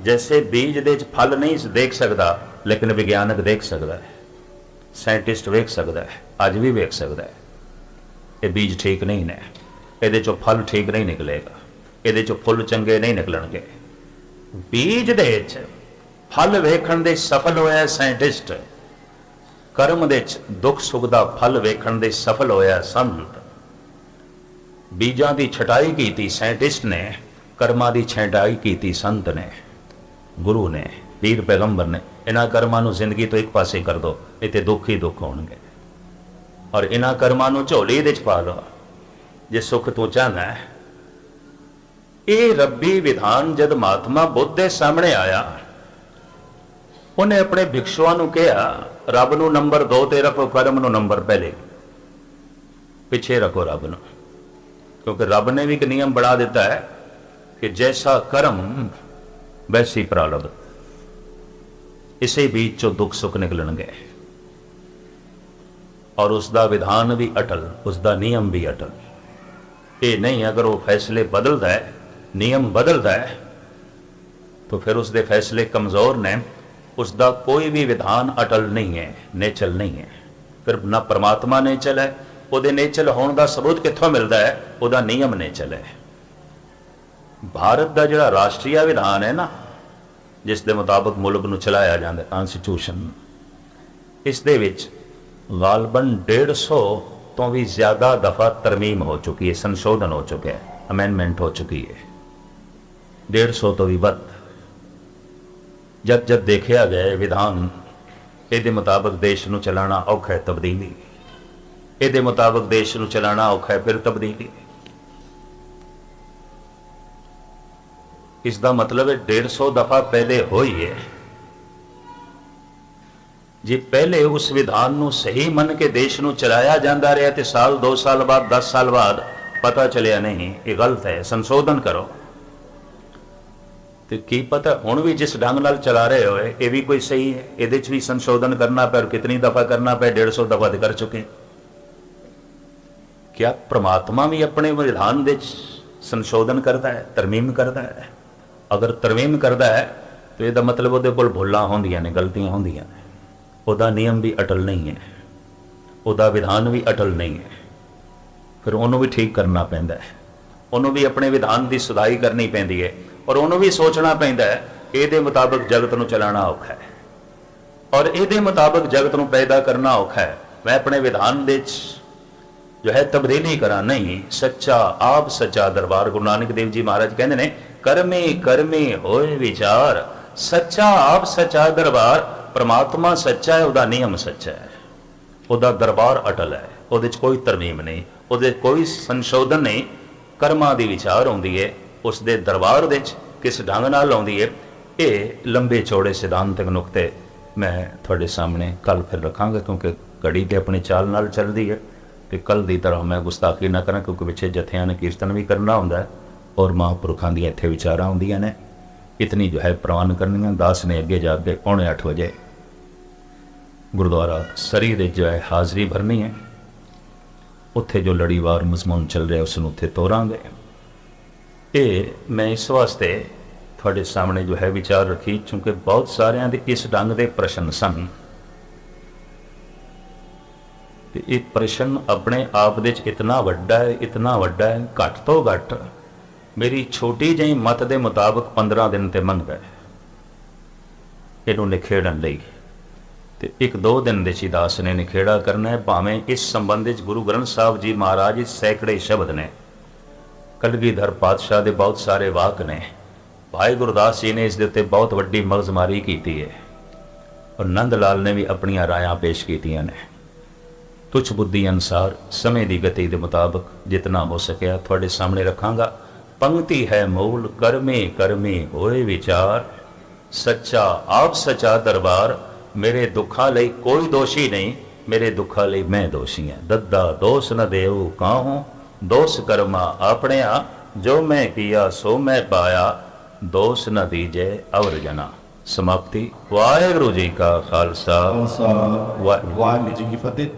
जैसे बीज दे फल नहीं देख सकता, लेकिन विज्ञानक देख सकता है, साइंटिस्ट वेख सकता है, अज भी वेख सकता है। ये बीज ठीक नहीं ने, ये चो फल ठीक नहीं निकलेगा, ये चो फुल चंगे नहीं निकलणगे। बीज दे फल वेखण दे सफल होया साइंटिस्ट, कर्म दे दुख सुख दा फल वेखण दे सफल होया संत। बीजां दी छटाई कीती साइंटिस्ट ने, कर्मां दी छटाई कीती संत ने, गुरु ने, पीर पैगंबर ने। इन्हां कर्मां नूं जिंदगी तो एक पासे कर दो, इत्थे दुख ही दुख होणगे। और इन्हां कर्मां नूं झोली दे च पा लो जे सुख तू चाहना है। ये रब्बी विधान जद महात्मा बुद्ध के सामने आया, ਉਹਨੇ ਆਪਣੇ ਭਿਕਸ਼ੂਆਂ ਨੂੰ ਕਿਹਾ ਰੱਬ ਨੂੰ ਨੰਬਰ 2 ਤੇ ਰੱਖੋ, ਕਰਮ ਨੂੰ ਨੰਬਰ ਪਹਿਲੇ ਪਿੱਛੇ ਰੱਖੋ ਰੱਬ ਨੂੰ, ਕਿਉਂਕਿ ਰੱਬ ਨੇ ਵੀ ਇੱਕ ਨਿਯਮ ਬਣਾ ਦਿੱਤਾ ਹੈ ਕਿ ਜੈਸਾ ਕਰਮ ਵੈਸੀ ਪ੍ਰਾਰਬਧ, ਇਸੇ बीच ਚੋਂ ਦੁੱਖ ਸੁੱਖ ਨਿਕਲਣਗੇ। और उसका विधान भी अटल, उसका नियम भी अटल। ये नहीं अगर वो फैसले बदलता है, नियम बदलता है, तो फिर उसके फैसले कमज़ोर ने, उसका कोई भी विधान अटल नहीं है, नेचल नहीं है। फिर ना परमात्मा नेचल है, ਉਹਦੇ नेचल होने का सबूत कित्थों मिलता है, ਉਹਦਾ नियम नेचल है। भारत का जिहड़ा राष्ट्रीय विधान है ना, जिस दे मुताबिक मुल्क नूं चलाया जाता है, कॉन्स्टिट्यूशन, इस दे विच गालबन 150 तो भी ज़्यादा दफ़ा तरमीम हो चुकी है, संशोधन हो चुका है, अमेंडमेंट हो चुकी है, 150 तो भी बद। जब जब देखा गया विधान ये मुताबिक देश नूं चलाना औखा है, तब्दीली ये मुताबिक देश नूं चलाना औखा है, फिर तब्दीली। इसका मतलब है 150 दफ़ा पहले हुई है। जे पहले उस विधान नूं सही मन के देश नूं चलाया जाता रहा तो साल 2 साल बाद 10 साल बाद पता चलिया नहीं ये गलत है, संशोधन करो, तो की पता हुण भी जिस ढंग नाल चला रहे हो ये भी कोई सही है, ये भी संशोधन करना पे, और कितनी दफ़ा करना पे, 150 दफ़ा तो कर चुके। क्या परमात्मा भी अपने विधान दे संशोधन करता है, तरमीम करता है? अगर तरमीम करता है तो यह मतलब वो भुलां होंदियां ने, गलतियां होंदियां ने, ਉਹਦਾ नियम भी अटल नहीं है, ਉਹਦਾ विधान भी अटल नहीं है, फिर ਉਹਨੂੰ भी ठीक करना पैंदा है, ਉਹਨੂੰ भी अपने विधान की सुधाई करनी पैंदी है, और ਉਹਨੂੰ भी सोचना पैंदा है ਇਹਦੇ मुताबिक जगत ਨੂੰ चलाना औखा है, और ਇਹਦੇ मुताबिक जगत ਨੂੰ पैदा करना औखा है। मैं अपने विधान दे जो है तब्दीली करा नहीं, सच्चा आप सच्चा दरबार गुरु नानक देव जी महाराज कहते हैं करमे करमे होए विचार, सच्चा आप सच्चा दरबार, परमात्मा सच्चा है, उसका नियम सच्चा है, उसका दरबार अटल है, वो कोई तरमीम नहीं, वो कोई संशोधन नहीं, कर्मां दी विचार आउंदी है, उसके दरबार दे किस ढंग नाल आउंदी है। ये लंबे चौड़े सिद्धांतक नुकते मैं थोड़े सामने कल फिर रखांगा, क्योंकि घड़ी तो अपनी चाल नाल चलती है, तो कल की तरह मैं गुस्ताखी ना करा, क्योंकि पिछे जत्थियां ने कीर्तन भी करना होंदा है, और महापुरखों दी इत्थे विचारां आउंदियां ने, इतनी जो है प्रवान करनी। दास ने अगे जाके 7:45 बजे गुरुद्वारा सरी दे जो है हाज़री भरनी है, उत्थे जो लड़ीवार मजमून चल रहा है उसनूं उत्थे तोरांगे। ये मैं इस वास्ते थोड़े सामने जो है विचार रखी, चूँकि बहुत सारिਆਂ ਦੇ इस ढंग के प्रश्न सन, तो ये प्रश्न अपने आप दे इतना वड्डा है, इतना वड्डा है, घट तो घट मेरी छोटी जी मत के मुताबिक 15 दिन ते मंगदा है इनू निखेड़न लई, ते 1-2 दिन दे दास ने निखेड़ा करना है। भावें इस संबंध गुरु ग्रंथ साहब जी महाराज सैकड़े शब्द ने, कलगीधर पातशाह के बहुत सारे वाक ने, भाई गुरदास जी ने इस दे उत्ते बहुत वड्डी मगजमारी की है, और नंद लाल ने भी अपन रायां पेश कीतियां ने। तुच्छ बुद्धि अनुसार समय की गति के मुताबिक जितना हो सकिया थोड़े सामने रखांगा। पंक्ति है मूल कर्मे कर्मे होए विचार, सच्चा आप सच्चा दरबार, मेरे दुखा लई कोई दोषी नहीं, मेरे दुखा लई मैं दोषी है। दद्दा दोष न देऊ काहूं, दोष कर्मा अपने आ, जो मैं किया सो मैं पाया, दोष न दीजे अवर जना। समाप्ति। वाहिगुरू जी का खालसा, वाहिगुरू जी की फतेह।